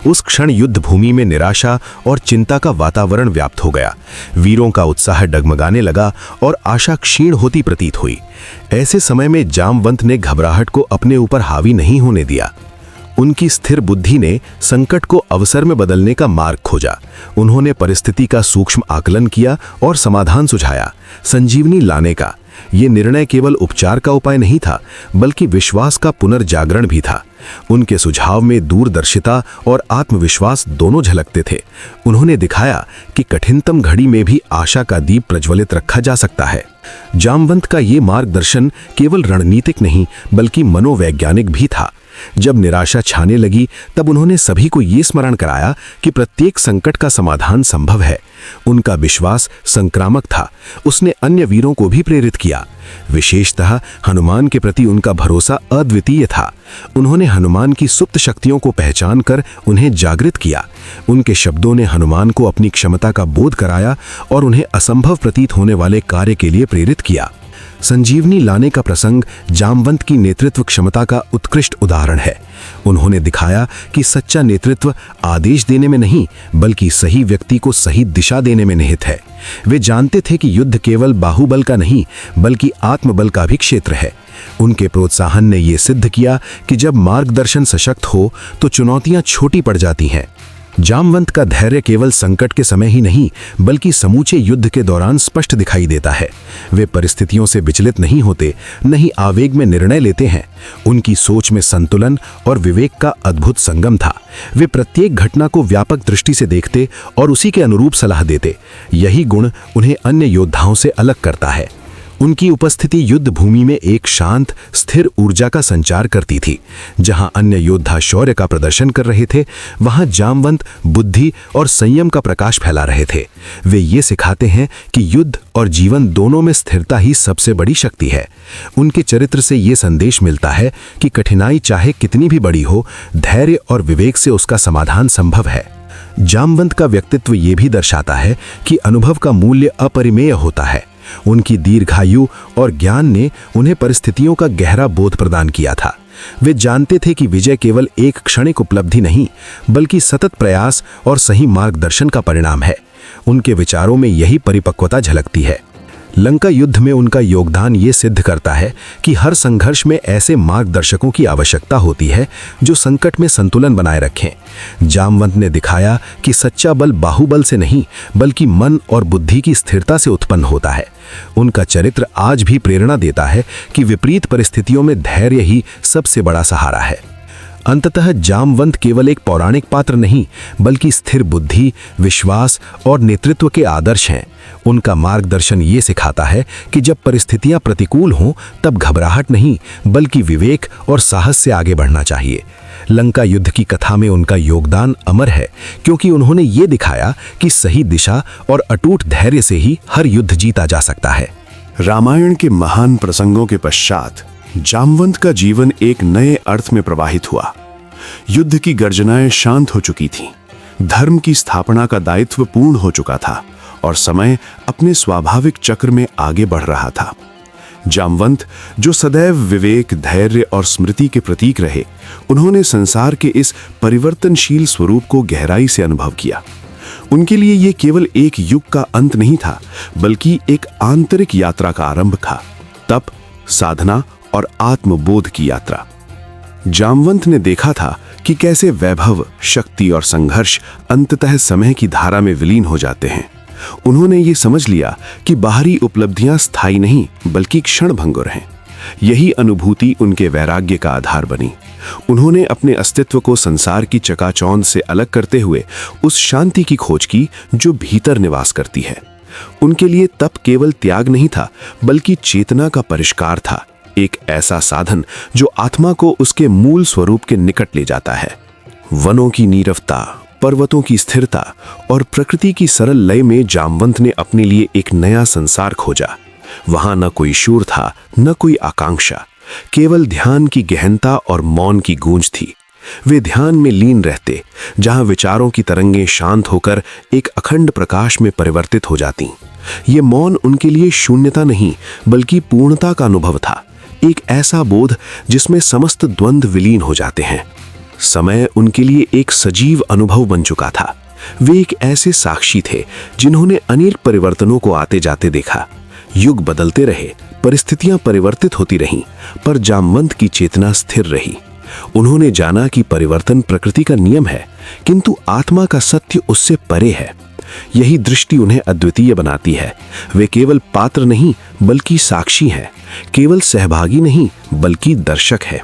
उस क्षण युद्ध भूमि में निराशा और चिंता का वातावरण व्याप्त हो गया। वीरों का उत्साह डगमगाने लगा और आशा क्षीण होती प्रतीत हुई। ऐसे समय में जामवंत ने घबराहट को अपने ऊपर हावी नहीं होने दिया। उनकी स्थिर बुद्धि ने संकट को अवसर में बदलने का मार्ग खोजा। उन्होंने परिस्थिति का सूक्ष्म आकलन किया और समाधान सुझाया। संजीवनी लाने का ये निर्णय केवल उपचार का उपाय नहीं था, बल्कि विश्वास का पुनर्जागरण भी था। उनके सुझाव में दूरदर्शिता और आत्मविश्वास दोनों झलकते थे। उन्होंने दिखाया कि कठिनतम घड़ी में भी आशा का दीप प्रज्वलित रखा जा सकता है। जामवंत का ये मार्गदर्शन केवल रणनीतिक नहीं, बल्कि मनोवैज्ञानिक भी था। जब निराशा छाने लगी, तब उन्होंने सभी को ये स्मरण कराया कि प्रत्येक संकट का समाधान संभव है। उनका विश्वास संक्रामक था। उसने अन्य वीरों को भी प्रेरित किया। विशेषतः हनुमान के प्रति उनका भरोसा अद्वितीय था। उन्होंने हनुमान की सुप्त शक्तियों को पहचान कर उन्हें जागृत किया। उनके शब्दों ने हनुमान को अपनी क्षमता का बोध कराया और उन्हें असंभव प्रतीत होने वाले कार्य के लिए प्रेरित किया। संजीवनी लाने का प्रसंग जामवंत की नेतृत्व क्षमता का उत्कृष्ट उदाहरण है। उन्होंने दिखाया कि सच्चा नेतृत्व आदेश देने में नहीं, बल्कि सही व्यक्ति को सही दिशा देने में निहित है। वे जानते थे कि युद्ध केवल बाहुबल का नहीं, बल्कि आत्मबल का भी क्षेत्र है। उनके प्रोत्साहन ने यह सिद्ध किया कि जब मार्गदर्शन सशक्त हो तो चुनौतियां छोटी पड़ जाती हैं। जामवंत का धैर्य केवल संकट के समय ही नहीं, बल्कि समूचे युद्ध के दौरान स्पष्ट दिखाई देता है। वे परिस्थितियों से विचलित नहीं होते, न ही आवेग में निर्णय लेते हैं। उनकी सोच में संतुलन और विवेक का अद्भुत संगम था। वे प्रत्येक घटना को व्यापक दृष्टि से देखते और उसी के अनुरूप सलाह देते। यही गुण उन्हें अन्य योद्धाओं से अलग करता है। उनकी उपस्थिति युद्ध भूमि में एक शांत, स्थिर ऊर्जा का संचार करती थी। जहां अन्य योद्धा शौर्य का प्रदर्शन कर रहे थे, वहां जामवंत बुद्धि और संयम का प्रकाश फैला रहे थे। वे ये सिखाते हैं कि युद्ध और जीवन दोनों में स्थिरता ही सबसे बड़ी शक्ति है। उनके चरित्र से ये संदेश मिलता है कि कठिनाई चाहे कितनी भी बड़ी हो, धैर्य और विवेक से उसका समाधान संभव है। जामवंत का व्यक्तित्व ये भी दर्शाता है कि अनुभव का मूल्य अपरिमेय होता है। उनकी दीर्घायु और ज्ञान ने उन्हें परिस्थितियों का गहरा बोध प्रदान किया था। वे जानते थे कि विजय केवल एक क्षणिक उपलब्धि नहीं, बल्कि सतत प्रयास और सही मार्गदर्शन का परिणाम है। उनके विचारों में यही परिपक्वता झलकती है। लंका युद्ध में उनका योगदान ये सिद्ध करता है कि हर संघर्ष में ऐसे मार्गदर्शकों की आवश्यकता होती है जो संकट में संतुलन बनाए रखें। जामवंत ने दिखाया कि सच्चा बल बाहुबल से नहीं, बल्कि मन और बुद्धि की स्थिरता से उत्पन्न होता है। उनका चरित्र आज भी प्रेरणा देता है कि विपरीत परिस्थितियों में धैर्य ही सबसे बड़ा सहारा है। अंततः जामवंत केवल एक पौराणिक पात्र नहीं, बल्कि स्थिर बुद्धि, विश्वास और नेतृत्व के आदर्श हैं। उनका मार्गदर्शन ये सिखाता है कि जब परिस्थितियां प्रतिकूल हों, तब घबराहट नहीं, बल्कि विवेक और साहस से आगे बढ़ना चाहिए। लंका युद्ध की कथा में उनका योगदान अमर है, क्योंकि उन्होंने ये दिखाया कि सही दिशा और अटूट धैर्य से ही हर युद्ध जीता जा सकता है। रामायण के महान प्रसंगों के पश्चात जामवंत का जीवन एक नए अर्थ में प्रवाहित हुआ। युद्ध की गर्जनाएं शांत हो चुकी थीं, धर्म की स्थापना का दायित्व पूर्ण हो चुका था और समय अपने स्वाभाविक चक्र में आगे बढ़ रहा था। जामवंत, जो सदैव विवेक, धैर्य और स्मृति के प्रतीक रहे, उन्होंने संसार के इस परिवर्तनशील स्वरूप को गहराई से अनुभव किया। उनके लिए यह केवल एक युग का अंत नहीं था, बल्कि एक आंतरिक यात्रा का आरंभ था। तप, साधना और आत्मबोध की यात्रा। जामवंत ने देखा था कि कैसे वैभव, शक्ति और संघर्ष अंततः समय की धारा में विलीन हो जाते हैं। उन्होंने ये समझ लिया कि बाहरी उपलब्धियां स्थायी नहीं, बल्कि क्षणभंगुर हैं। यही अनुभूति उनके वैराग्य का आधार बनी। उन्होंने अपने अस्तित्व को संसार की चकाचौंध से अलग करते हुए उस शांति की खोज की जो भीतर निवास करती है। उनके लिए तप केवल त्याग नहीं था, बल्कि चेतना का परिष्कार था, एक ऐसा साधन जो आत्मा को उसके मूल स्वरूप के निकट ले जाता है। वनों की नीरवता, पर्वतों की स्थिरता और प्रकृति की सरल लय में जामवंत ने अपने लिए एक नया संसार खोजा। वहां न कोई शोर था, न कोई आकांक्षा, केवल ध्यान की गहनता और मौन की गूंज थी। वे ध्यान में लीन रहते, जहां विचारों की तरंगें शांत होकर एक अखंड प्रकाश में परिवर्तित हो जाती। ये मौन उनके लिए शून्यता नहीं, बल्कि पूर्णता का अनुभव था, एक ऐसा बोध जिसमें समस्त द्वंद्व विलीन हो जाते हैं। समय उनके लिए एक सजीव अनुभव बन चुका था। वे एक ऐसे साक्षी थे जिन्होंने अनेक परिवर्तनों को आते जाते देखा। युग बदलते रहे, परिस्थितियां परिवर्तित होती रहीं, पर जामवंत की चेतना स्थिर रही। उन्होंने जाना कि परिवर्तन प्रकृति का नियम है, किंतु आत्मा का सत्य उससे परे है। यही दृष्टि उन्हें अद्वितीय बनाती है। वे केवल पात्र नहीं, बल्कि साक्षी हैं, केवल सहभागी नहीं, बल्कि दर्शक है।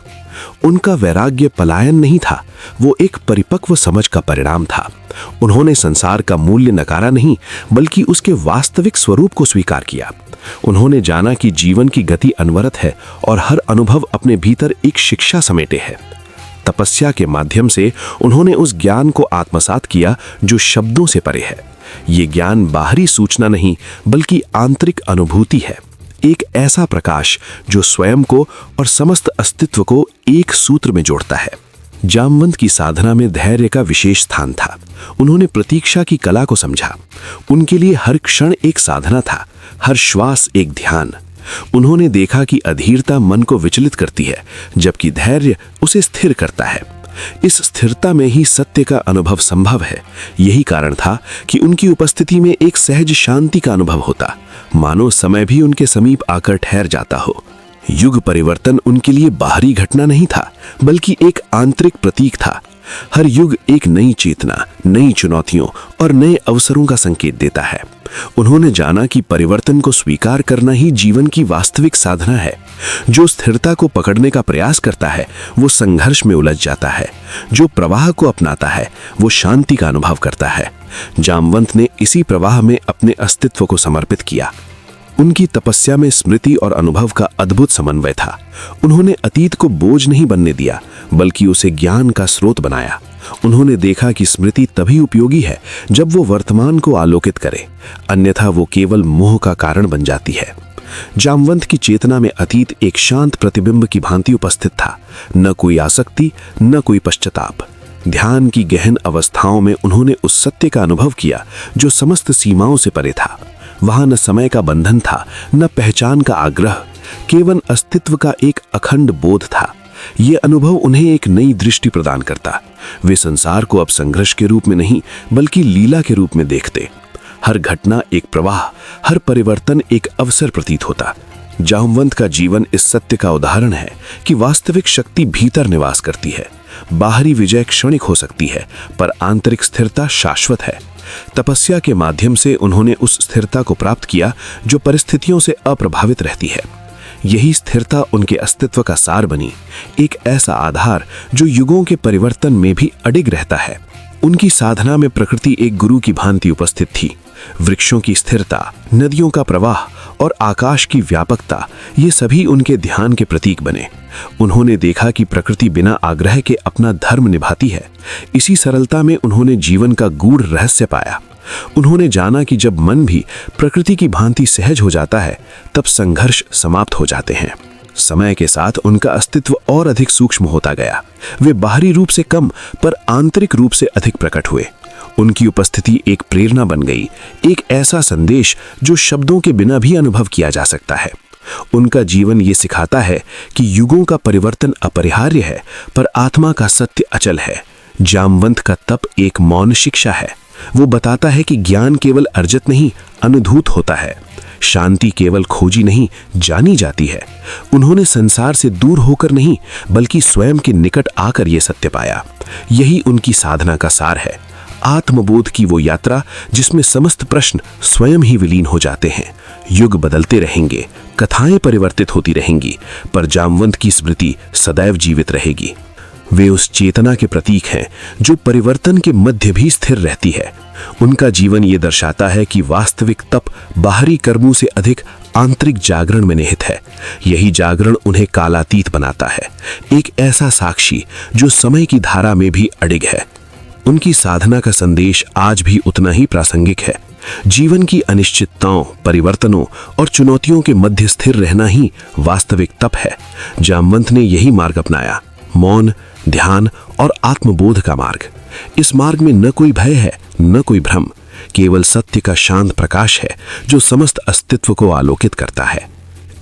उनका वैराग्य पलायन नहीं था, वो एक परिपक्व समझ का परिणाम था। उन्होंने संसार का मूल्य नकारा नहीं, बल्कि उसके वास्तविक स्वरूप को स्वीकार किया। उन्होंने जाना कि जीवन की गति अनवरत है और हर अनुभव अपने भीतर एक शिक्षा समेटे है। तपस्या के माध्यम से उन्होंने उस ज्ञान को आत्मसात किया जो शब्दों से परे है। ये ज्ञान बाहरी सूचना नहीं, बल्कि आंतरिक अनुभूति है, एक ऐसा प्रकाश जो स्वयं को और समस्त अस्तित्व को एक सूत्र में जोड़ता है। जामवंत की साधना में धैर्य का विशेष स्थान था। उन्होंने प्रतीक्षा की कला को समझा। उनके लिए हर क्षण एक साधना था, हर श्वास एक ध्यान। उन्होंने देखा कि अधीरता मन को विचलित करती है, जबकि धैर्य उसे स्थिर करता है। इस स्थिरता में ही सत्य का अनुभव संभव है। यही कारण था कि उनकी उपस्थिति में एक सहज शांति का अनुभव होता, मानो समय भी उनके समीप आकर ठहर जाता हो। युग परिवर्तन उनके लिए बाहरी घटना नहीं था, बल्कि एक आंतरिक प्रतीक था। हर युग एक नई चेतना, नई चुनौतियों और नए अवसरों का संकेत देता है। उन्होंने जाना कि परिवर्तन को स्वीकार करना ही जीवन की वास्तविक साधना है। जो स्थिरता को पकड़ने का प्रयास करता है वो संघर्ष में उलझ जाता है। जो प्रवाह को अपनाता है वो शांति का अनुभव करता है। जामवंत ने इसी प्रवाह में अपने अस्तित्व को समर्पित किया। उनकी तपस्या में स्मृति और अनुभव का अद्भुत समन्वय था। उन्होंने अतीत को बोझ नहीं बनने दिया, बल्कि उसे ज्ञान का स्रोत बनाया। उन्होंने देखा कि स्मृति तभी उपयोगी है जब वो वर्तमान को आलोकित करे, अन्यथा वो केवल मोह का कारण बन जाती है। जामवंत की चेतना में अतीत एक शांत प्रतिबिंब की भांति उपस्थित था, न कोई आसक्ति, न कोई पश्चाताप। ध्यान की गहन अवस्थाओं में उन्होंने उस सत्य का अनुभव किया जो समस्त सीमाओं से परे था। वहां न समय का बंधन था, न पहचान का आग्रह, केवल अस्तित्व का एक अखंड बोध था। ये अनुभव उन्हें एक नई दृष्टि प्रदान करता। वे संसार को अब संघर्ष के रूप में नहीं, बल्कि लीला के रूप में देखते। हर घटना एक प्रवाह, हर परिवर्तन एक अवसर प्रतीत होता। जामवंत का जीवन इस सत्य का उदाहरण है कि वास्तविक शक्ति भीतर निवास करती है। बाहरी विजय क्षणिक हो सकती है, पर आंतरिक स्थिरता शाश्वत है। तपस्या के माध्यम से उन्होंने उस स्थिरता को प्राप्त किया जो परिस्थितियों से अप्रभावित रहती है। यही स्थिरता उनके अस्तित्व का सार बनी, एक ऐसा आधार जो युगों के परिवर्तन में भी अडिग रहता है। उनकी साधना में प्रकृति एक गुरु की भांति उपस्थित थी। वृक्षों की स्थिरता, नदियों का प्रवाह और आकाश की व्यापकता, ये सभी उनके ध्यान के प्रतीक बने। उन्होंने देखा कि प्रकृति बिना आग्रह के अपना धर्म निभाती है। इसी सरलता में उन्होंने जीवन का गूढ़ रहस्य पाया। उन्होंने जाना कि जब मन भी प्रकृति की भांति सहज हो जाता है, तब संघर्ष समाप्त हो जाते हैं। समय के साथ उनका अस्तित्व और अधिक सूक्ष्म होता गया। वे बाहरी रूप से कम, पर आंतरिक रूप से अधिक प्रकट हुए। उनकी उपस्थिति एक प्रेरणा बन गई, एक ऐसा संदेश जो शब्दों के बिना भी अनुभव किया जा सकता है। उनका जीवन ये सिखाता है कि युगों का परिवर्तन अपरिहार्य है, पर आत्मा का सत्य अचल है। जामवंत का तप एक मौन शिक्षा है। वो बताता है कि ज्ञान केवल अर्जित नहीं, अनुभूत होता है। शांति केवल खोजी नहीं, जानी जाती है। उन्होंने संसार से दूर होकर नहीं, बल्कि स्वयं के निकट आकर यह सत्य पाया। यही उनकी साधना का सार है, आत्मबोध की वो यात्रा जिसमें समस्त प्रश्न स्वयं ही विलीन हो जाते हैं। युग बदलते रहेंगे, कथाएं परिवर्तित होती रहेंगी, पर जामवंत की स्मृति सदैव जीवित रहेगी। वे उस चेतना के प्रतीक हैं जो परिवर्तन के मध्य भी स्थिर रहती है। उनका जीवन ये दर्शाता है कि वास्तविक तप बाहरी कर्मों से अधिक आंतरिक जागरण में निहित है। यही जागरण उन्हें कालातीत बनाता है, एक ऐसा साक्षी जो समय की धारा में भी अडिग है। उनकी साधना का संदेश आज भी उतना ही प्रासंगिक है। जीवन की अनिश्चितताओं, परिवर्तनों और चुनौतियों के मध्य स्थिर रहना ही वास्तविक तप है। जामवंत ने यही मार्ग अपनाया, मौन, ध्यान और आत्मबोध का मार्ग। इस मार्ग में न कोई भय है, न कोई भ्रम, केवल सत्य का शांत प्रकाश है जो समस्त अस्तित्व को आलोकित करता है।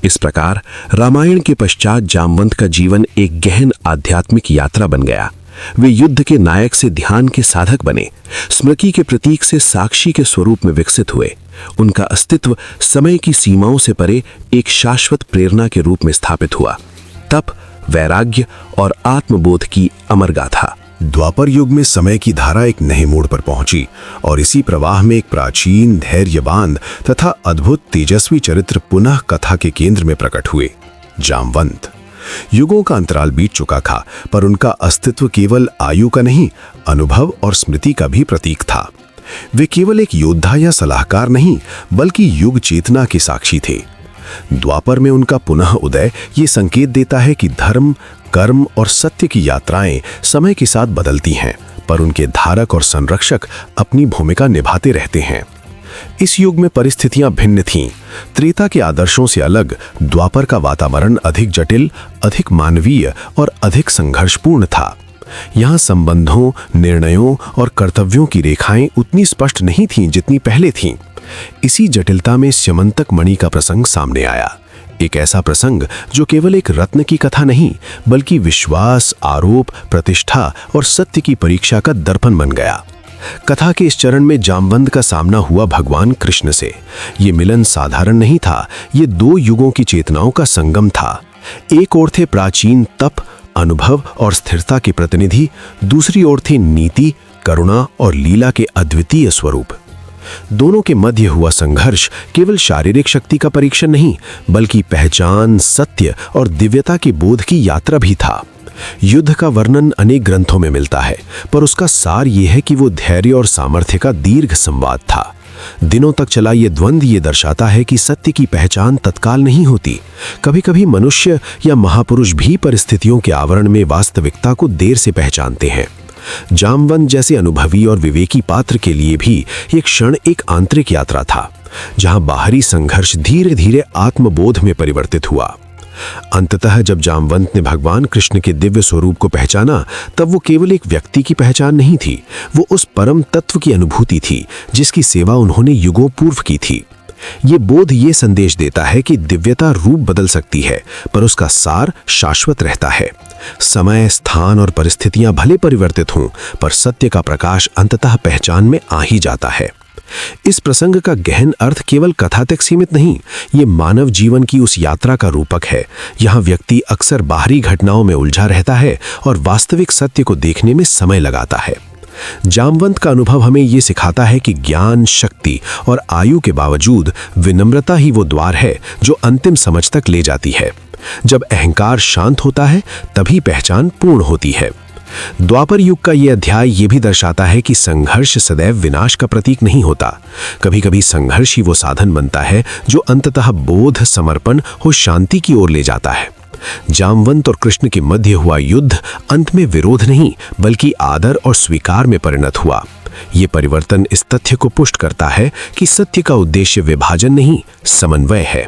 इस प्रकार रामायण के पश्चात जामवंत का जीवन एक गहन आध्यात्मिक यात्रा बन गया। वे युद्ध के नायक से ध्यान के साधक बने, स्मृति के प्रतीक से साक्षी के स्वरूप में विकसित हुए। उनका अस्तित्व समय की सीमाओं से परे एक शाश्वत प्रेरणा के रूप में स्थापित हुआ। तप, वैराग्य और आत्मबोध की अमर गाथा। द्वापर युग में समय की धारा एक नए मोड़ पर पहुंची और इसी प्रवाह में एक प्राचीन, धैर्यवान तथा अद्भुत तेजस्वी चरित्र पुनः कथा के केंद्र में प्रकट हुए, जामवंत। युगों का अंतराल बीत चुका था, पर उनका अस्तित्व केवल आयु का नहीं, अनुभव और स्मृति का भी प्रतीक था। वे केवल एक योद्धा या सलाहकार नहीं, बल्कि युग चेतना के साक्षी थे। द्वापर में उनका पुनः उदय ये संकेत देता है कि धर्म, कर्म और सत्य की यात्राएं समय के साथ बदलती हैं, पर उनके धारक और संरक्षक अपनी भूमिका निभाते रहते हैं। इस युग में परिस्थितियां भिन्न थीं। त्रेता के आदर्शों से अलग द्वापर का वातावरण अधिक जटिल, अधिक मानवीय और अधिक संघर्षपूर्ण था। यहाँ संबंधों, निर्णयों और कर्तव्यों की रेखाएं उतनी स्पष्ट नहीं थीं जितनी पहले थीं। इसी जटिलता में स्यमंतक मणि का प्रसंग सामने आया। एक ऐसा प्रसंग जो केवल एक रत्न की कथा नहीं, बल्कि विश्वास, आरोप, प्रतिष्ठा और सत्य की परीक्षा का दर्पण बन गया। कथा के इस चरण में जामवंत का सामना हुआ भगवान कृष्ण से। ये मिलन साधारण नहीं था, ये दो युगों की चेतनाओं का संगम था। एक ओर थे प्राचीन तप, अनुभव और स्थिरता के प्रतिनिधि, दूसरी ओर थे नीति, करुणा और लीला के अद्वितीय स्वरूप। दोनों के मध्य हुआ संघर्ष केवल शारीरिक शक्ति का परीक्षण नहीं, बल्कि पहचान, सत्य और दिव्यता के बोध की यात्रा भी था। युद्ध का वर्णन अनेक ग्रंथों में मिलता है, पर उसका सार यह है कि वो धैर्य और सामर्थ्य का दीर्घ संवाद था। दिनों तक चला ये द्वंद्व ये दर्शाता है कि सत्य की पहचान तत्काल नहीं होती। कभी कभी मनुष्य या महापुरुष भी परिस्थितियों के आवरण में वास्तविकता को देर से पहचानते हैं। जामवंत जैसे अनुभवी और विवेकी पात्र के लिए भी ये क्षण एक आंतरिक यात्रा था, जहां बाहरी संघर्ष धीरे धीरे आत्मबोध में परिवर्तित हुआ। अंततः जब जामवंत ने भगवान कृष्ण के दिव्य स्वरूप को पहचाना, तब वो केवल एक व्यक्ति की पहचान नहीं थी, वो उस परम तत्व की अनुभूति थी जिसकी सेवा उन्होंने युगों पूर्व की थी। ये बोध ये संदेश देता है कि दिव्यता रूप बदल सकती है, पर उसका सार शाश्वत रहता है। समय, स्थान और परिस्थितियां भले परिवर्तित हों, पर सत्य का प्रकाश अंततः पहचान में आ ही जाता है। इस प्रसंग का गहन अर्थ केवल कथा तक सीमित नहीं, ये मानव जीवन की उस यात्रा का रूपक है। यहाँ व्यक्ति अक्सर बाहरी घटनाओं में उलझा रहता है और वास्तविक सत्य को देखने में समय लगाता है। जामवंत का अनुभव हमें ये सिखाता है कि ज्ञान, शक्ति और आयु के बावजूद विनम्रता ही वो द्वार है जो अंतिम समझ तक ले जाती है। जब अहंकार शांत होता है, तभी पहचान पूर्ण होती है। द्वापर युग का यह अध्याय ये भी दर्शाता है कि संघर्ष सदैव विनाश का प्रतीक नहीं होता। कभी कभी संघर्ष ही वो साधन बनता है जो अंततः बोध, समर्पण और शांति की ओर ले जाता है। जामवंत और कृष्ण के मध्य हुआ युद्ध अंत में विरोध नहीं, बल्कि आदर और स्वीकार में परिणत हुआ। ये परिवर्तन इस तथ्य को पुष्ट करता है कि सत्य का उद्देश्य विभाजन नहीं, समन्वय है।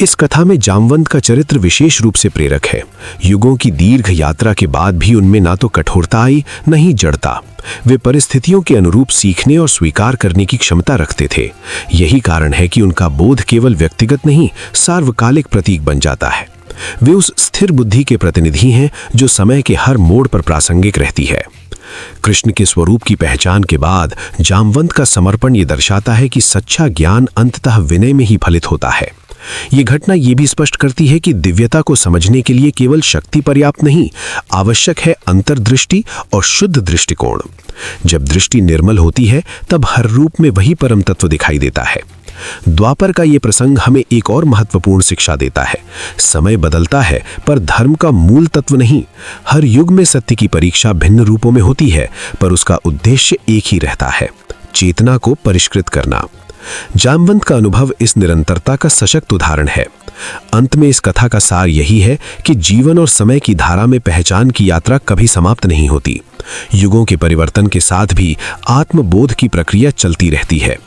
इस कथा में जामवंत का चरित्र विशेष रूप से प्रेरक है। युगों की दीर्घ यात्रा के बाद भी उनमें ना तो कठोरता आई, न ही जड़ता। वे परिस्थितियों के अनुरूप सीखने और स्वीकार करने की क्षमता रखते थे। यही कारण है कि उनका बोध केवल व्यक्तिगत नहीं, सार्वकालिक प्रतीक बन जाता है। वे उस स्थिर बुद्धि के प्रतिनिधि हैं जो समय के हर मोड़ पर प्रासंगिक रहती है। कृष्ण के स्वरूप की पहचान के बाद जामवंत का समर्पण ये दर्शाता है कि सच्चा ज्ञान अंततः विनय में ही फलित होता है। ये घटना ये भी स्पष्ट करती है कि दिव्यता को समझने के लिए केवल शक्ति पर्याप्त नहीं, आवश्यक है अंतर्दृष्टि और शुद्ध दृष्टिकोण। जब दृष्टि निर्मल होती है, तब हर रूप में वही परम तत्व दिखाई देता है। द्वापर का ये प्रसंग हमें एक और महत्वपूर्ण शिक्षा देता है। समय बदलता है, पर धर्म का मूल तत्व नहीं। हर युग में सत्य की परीक्षा भिन्न रूपों में होती है, पर उसका उद्देश्य एक ही रहता है, चेतना को परिष्कृत करना। जामवंत का अनुभव इस निरंतरता का सशक्त उदाहरण है। अंत में इस कथा का सार यही है कि जीवन और समय की धारा में पहचान की यात्रा कभी समाप्त नहीं होती। युगों के परिवर्तन के साथ भी आत्मबोध की प्रक्रिया चलती रहती है।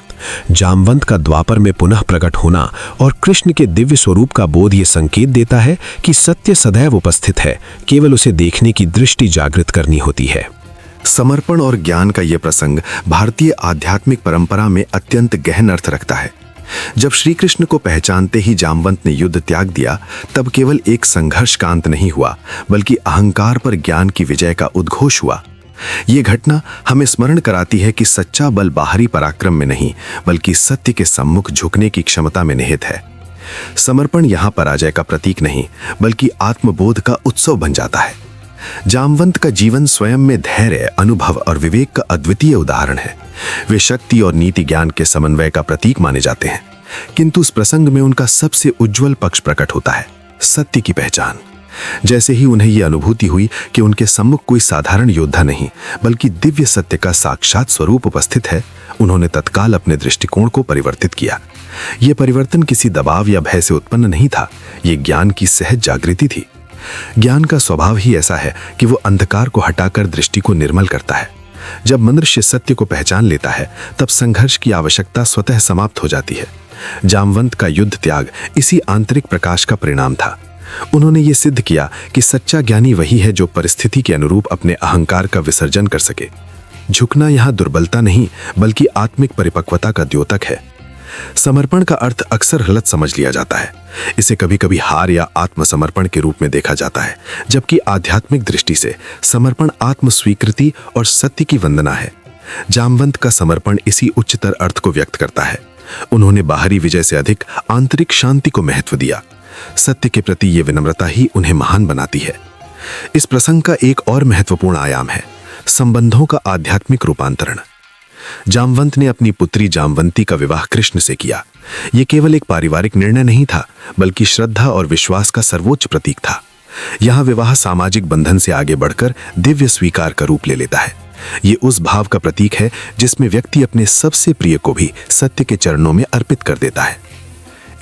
जामवंत का द्वापर में पुनः प्रकट होना और कृष्ण के दिव्य स्वरूप का बोध ये संकेत देता है कि सत्य सदैव उपस्थित है, केवल उसे देखने की दृष्टि जागृत करनी होती है। समर्पण और ज्ञान का यह प्रसंग भारतीय आध्यात्मिक परंपरा में अत्यंत गहन अर्थ रखता है। जब श्री कृष्ण को पहचानते ही जामवंत ने युद्ध त्याग दिया, तब केवल एक संघर्ष का अंत नहीं हुआ, बल्कि अहंकार पर ज्ञान की विजय का उद्घोष हुआ। ये घटना हमें स्मरण कराती है कि सच्चा बल बाहरी पराक्रम में नहीं, बल्कि सत्य के सम्मुख झुकने की क्षमता में निहित है। समर्पण यहाँ पराजय का प्रतीक नहीं, बल्कि आत्मबोध का उत्सव बन जाता है। जामवंत का जीवन स्वयं में धैर्य, अनुभव और विवेक का अद्वितीय उदाहरण है। वे शक्ति और नीति ज्ञान के समन्वय का प्रतीक माने जाते हैं, किंतु इस प्रसंग में उनका सबसे उज्जवल पक्ष प्रकट होता है, सत्य की पहचान। जैसे ही उन्हें यह अनुभूति हुई कि उनके सम्मुख कोई साधारण योद्धा नहीं, बल्कि दिव्य सत्य का साक्षात स्वरूप उपस्थित है, उन्होंने तत्काल अपने दृष्टिकोण को परिवर्तित किया। यह परिवर्तन किसी दबाव या भय से उत्पन्न नहीं था, ये ज्ञान की सहज जागृति थी। ज्ञान का स्वभाव ही ऐसा है कि वो अंधकार को हटाकर दृष्टि को निर्मल करता है। जब मनुष्य सत्य को पहचान लेता है, तब संघर्ष की आवश्यकता स्वतः समाप्त हो जाती है। जामवंत का युद्ध त्याग इसी आंतरिक प्रकाश का परिणाम था। उन्होंने ये सिद्ध किया कि सच्चा ज्ञानी वही है जो परिस्थिति के अनुरूप अपने अहंकार का विसर्जन कर सके। झुकना यहाँ दुर्बलता नहीं, बल्कि आत्मिक परिपक्वता का द्योतक है। समर्पण का अर्थ अक्सर गलत समझ लिया जाता है। इसे कभी कभी हार या आत्मसमर्पण के रूप में देखा जाता है, जबकि आध्यात्मिक दृष्टि से समर्पण आत्म स्वीकृति और सत्य की वंदना है। जामवंत का समर्पण इसी उच्चतर अर्थ को व्यक्त करता है। उन्होंने बाहरी विजय से अधिक आंतरिक शांति को महत्व दिया। सत्य के प्रति ये विनम्रता ही उन्हें महान बनाती है। इस प्रसंग का एक और महत्वपूर्ण आयाम है संबंधों का आध्यात्मिक रूपांतरण। जामवंत ने अपनी पुत्री जामवंती का विवाह कृष्ण से किया। यह केवल एक पारिवारिक निर्णय नहीं था, बल्कि श्रद्धा और विश्वास का सर्वोच्च प्रतीक था। यहां विवाह सामाजिक बंधन से आगे बढ़कर दिव्य स्वीकार का रूप ले लेता है। ये उस भाव का प्रतीक है जिसमें व्यक्ति अपने सबसे प्रिय को भी सत्य के चरणों में अर्पित कर देता है।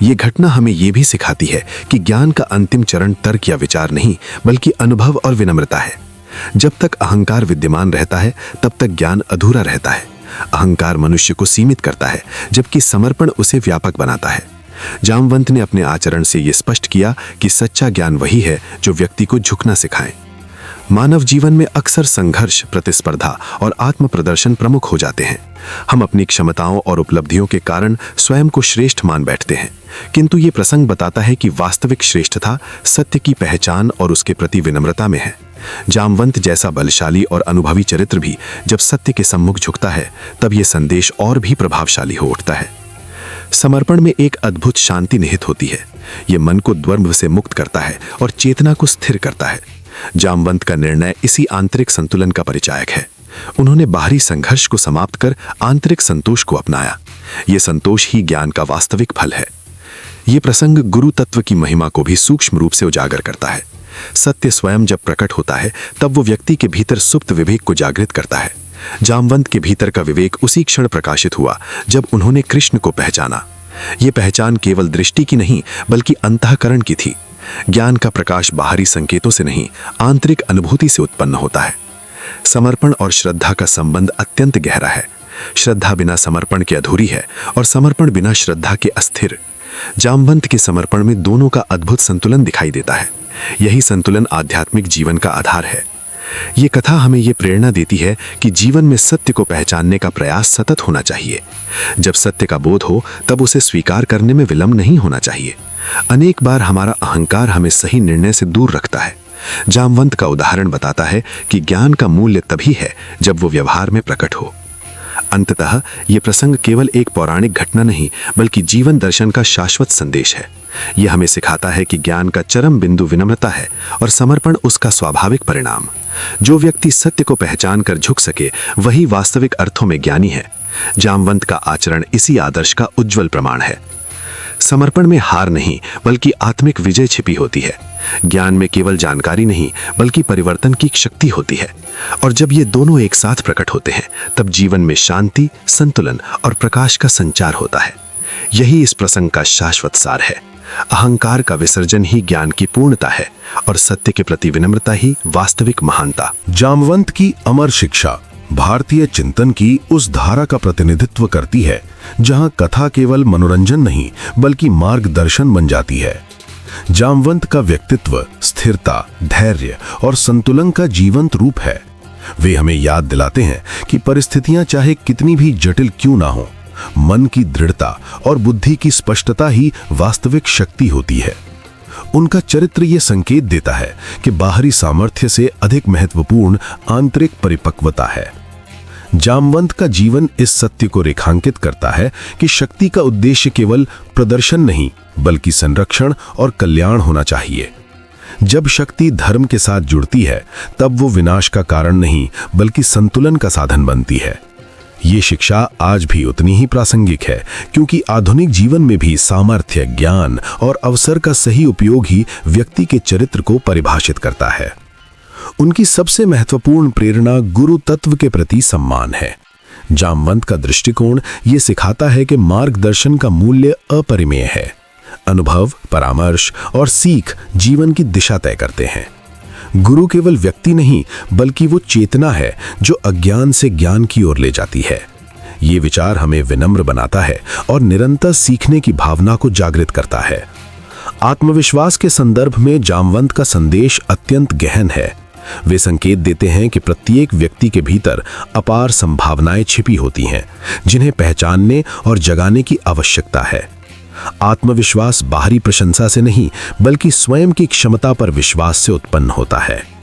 ये घटना हमें यह भी सिखाती है कि ज्ञान का अंतिम चरण तर्क या विचार नहीं, बल्कि अनुभव और विनम्रता है। जब तक अहंकार विद्यमान रहता है, तब तक ज्ञान अधूरा रहता है। अहंकार मनुष्य को सीमित करता है, जबकि समर्पण उसे व्यापक बनाता है। जामवंत ने अपने आचरण से यह स्पष्ट किया कि सच्चा ज्ञान वही है जो व्यक्ति को झुकना सिखाए। मानव जीवन में अक्सर संघर्ष, प्रतिस्पर्धा और आत्म प्रदर्शन प्रमुख हो जाते हैं। हम अपनी क्षमताओं और उपलब्धियों के कारण स्वयं को श्रेष्ठ मान बैठते हैं, किंतु ये प्रसंग बताता है कि वास्तविक श्रेष्ठता सत्य की पहचान और उसके प्रति विनम्रता में है। जामवंत जैसा बलशाली और अनुभवी चरित्र भी जब सत्य के सम्मुख झुकता है, तब यह संदेश और भी प्रभावशाली हो उठता है। समर्पण में एक अद्भुत शांति निहित होती है। यह मन को द्वंद्व से मुक्त करता है और चेतना को स्थिर करता है। जामवंत का निर्णय इसी आंतरिक संतुलन का परिचायक है। उन्होंने बाहरी संघर्ष को समाप्त कर आंतरिक संतोष को अपनाया। यह संतोष ही ज्ञान का वास्तविक फल है। यह प्रसंग गुरु तत्व की महिमा को भी सूक्ष्म रूप से उजागर करता है। सत्य स्वयं जब प्रकट होता है, तब वो व्यक्ति के भीतर सुप्त विवेक को जागृत करता है। जामवंत के भीतर का विवेक उसी क्षण प्रकाशित हुआ जब उन्होंने कृष्ण को पहचाना। यह पहचान केवल दृष्टि की नहीं, बल्कि अंतःकरण की थी। ज्ञान का प्रकाश बाहरी संकेतों से नहीं, आंतरिक अनुभूति से उत्पन्न होता है। समर्पण और श्रद्धा का संबंध अत्यंत गहरा है। श्रद्धा बिना समर्पण के अधूरी है और समर्पण बिना श्रद्धा के अस्थिर। जामवंत के समर्पण में दोनों का अद्भुत संतुलन दिखाई देता है। यही संतुलन आध्यात्मिक जीवन का आधार है। ये कथा हमें ये प्रेरणा देती है कि जीवन में सत्य को पहचानने का प्रयास सतत होना चाहिए। जब सत्य का बोध हो, तब उसे स्वीकार करने में विलंब नहीं होना चाहिए। अनेक बार हमारा अहंकार हमें सही निर्णय से दूर रखता है। जामवंत का उदाहरण बताता है कि ज्ञान का मूल्य तभी है जब वो व्यवहार में प्रकट हो। अंततः ये प्रसंग केवल एक पौराणिक घटना नहीं, बल्कि जीवन दर्शन का शाश्वत संदेश है। यह हमें सिखाता है कि ज्ञान का चरम बिंदु विनम्रता है और समर्पण उसका स्वाभाविक परिणाम। जो व्यक्ति सत्य को पहचान कर झुक सके, वही वास्तविक अर्थों में ज्ञानी है। जामवंत का आचरण इसी आदर्श का उज्जवल प्रमाण है। समर्पण में हार नहीं, बल्कि आत्मिक विजय छिपी होती है। ज्ञान में केवल जानकारी नहीं, बल्कि परिवर्तन की शक्ति होती है। और जब ये दोनों एक साथ प्रकट होते हैं, तब जीवन में शांति, संतुलन और प्रकाश का संचार होता है। यही इस प्रसंग का शाश्वत सार है। अहंकार का विसर्जन ही ज्ञान की पूर्णता है और सत्य के प्रति विनम्रता ही वास्तविक महानता। जामवंत की अमर शिक्षा भारतीय चिंतन की उस धारा का प्रतिनिधित्व करती है जहां कथा केवल मनोरंजन नहीं, बल्कि मार्गदर्शन बन जाती है। जामवंत का व्यक्तित्व स्थिरता, धैर्य और संतुलन का जीवंत रूप है। वे हमें याद दिलाते हैं कि परिस्थितियां चाहे कितनी भी जटिल क्यों ना हो, मन की दृढ़ता और बुद्धि की स्पष्टता ही वास्तविक शक्ति होती है। उनका चरित्र ये संकेत देता है कि बाहरी सामर्थ्य से अधिक महत्वपूर्ण आंतरिक परिपक्वता है। जामवंत का जीवन इस सत्य को रेखांकित करता है कि शक्ति का उद्देश्य केवल प्रदर्शन नहीं, बल्कि संरक्षण और कल्याण होना चाहिए। जब शक्ति धर्म के साथ जुड़ती है, तब वो विनाश का कारण नहीं, बल्कि संतुलन का साधन बनती है। ये शिक्षा आज भी उतनी ही प्रासंगिक है, क्योंकि आधुनिक जीवन में भी सामर्थ्य, ज्ञान और अवसर का सही उपयोग ही व्यक्ति के चरित्र को परिभाषित करता है। उनकी सबसे महत्वपूर्ण प्रेरणा गुरु तत्व के प्रति सम्मान है। जामवंत का दृष्टिकोण ये सिखाता है कि मार्गदर्शन का मूल्य अपरिमेय है। अनुभव, परामर्श और सीख जीवन की दिशा तय करते हैं। गुरु केवल व्यक्ति नहीं, बल्कि वो चेतना है जो अज्ञान से ज्ञान की ओर ले जाती है। ये विचार हमें विनम्र बनाता है और निरंतर सीखने की भावना को जागृत करता है। आत्मविश्वास के संदर्भ में जामवंत का संदेश अत्यंत गहन है। वे संकेत देते हैं कि प्रत्येक व्यक्ति के भीतर अपार संभावनाएं छिपी होती हैं, जिन्हें पहचानने और जगाने की आवश्यकता है। आत्मविश्वास बाहरी प्रशंसा से नहीं, बल्कि स्वयं की क्षमता पर विश्वास से उत्पन्न होता है।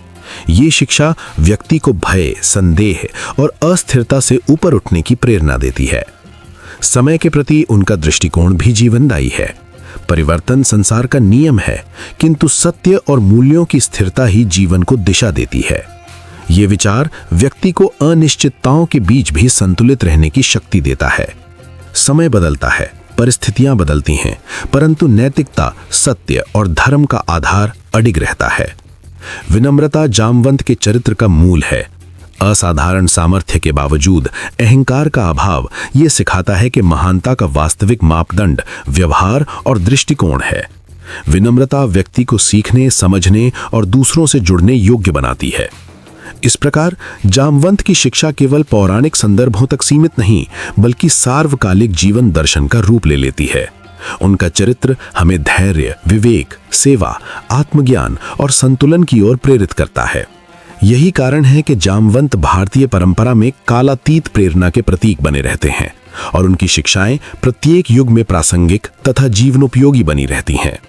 ये शिक्षा व्यक्ति को भय, संदेह और अस्थिरता से ऊपर उठने की प्रेरणा देती है। समय के प्रति उनका दृष्टिकोण भी जीवनदायी है। परिवर्तन संसार का नियम है, किंतु सत्य और मूल्यों की स्थिरता ही जीवन को दिशा देती है। ये विचार व्यक्ति को अनिश्चितताओं के बीच भी संतुलित रहने की शक्ति देता है। समय बदलता है, परिस्थितियां बदलती हैं, परंतु नैतिकता, सत्य और धर्म का आधार अडिग रहता है। विनम्रता जामवंत के चरित्र का मूल है। असाधारण सामर्थ्य के बावजूद अहंकार का अभाव ये सिखाता है कि महानता का वास्तविक मापदंड व्यवहार और दृष्टिकोण है। विनम्रता व्यक्ति को सीखने, समझने और दूसरों से जुड़ने योग्य बनाती है। इस प्रकार जामवंत की शिक्षा केवल पौराणिक संदर्भों तक सीमित नहीं, बल्कि सार्वकालिक जीवन दर्शन का रूप ले लेती है। उनका चरित्र हमें धैर्य, विवेक, सेवा, आत्मज्ञान और संतुलन की ओर प्रेरित करता है। यही कारण है कि जामवंत भारतीय परंपरा में कालातीत प्रेरणा के प्रतीक बने रहते हैं और उनकी शिक्षाएं प्रत्येक युग में प्रासंगिक तथा जीवनोपयोगी बनी रहती हैं।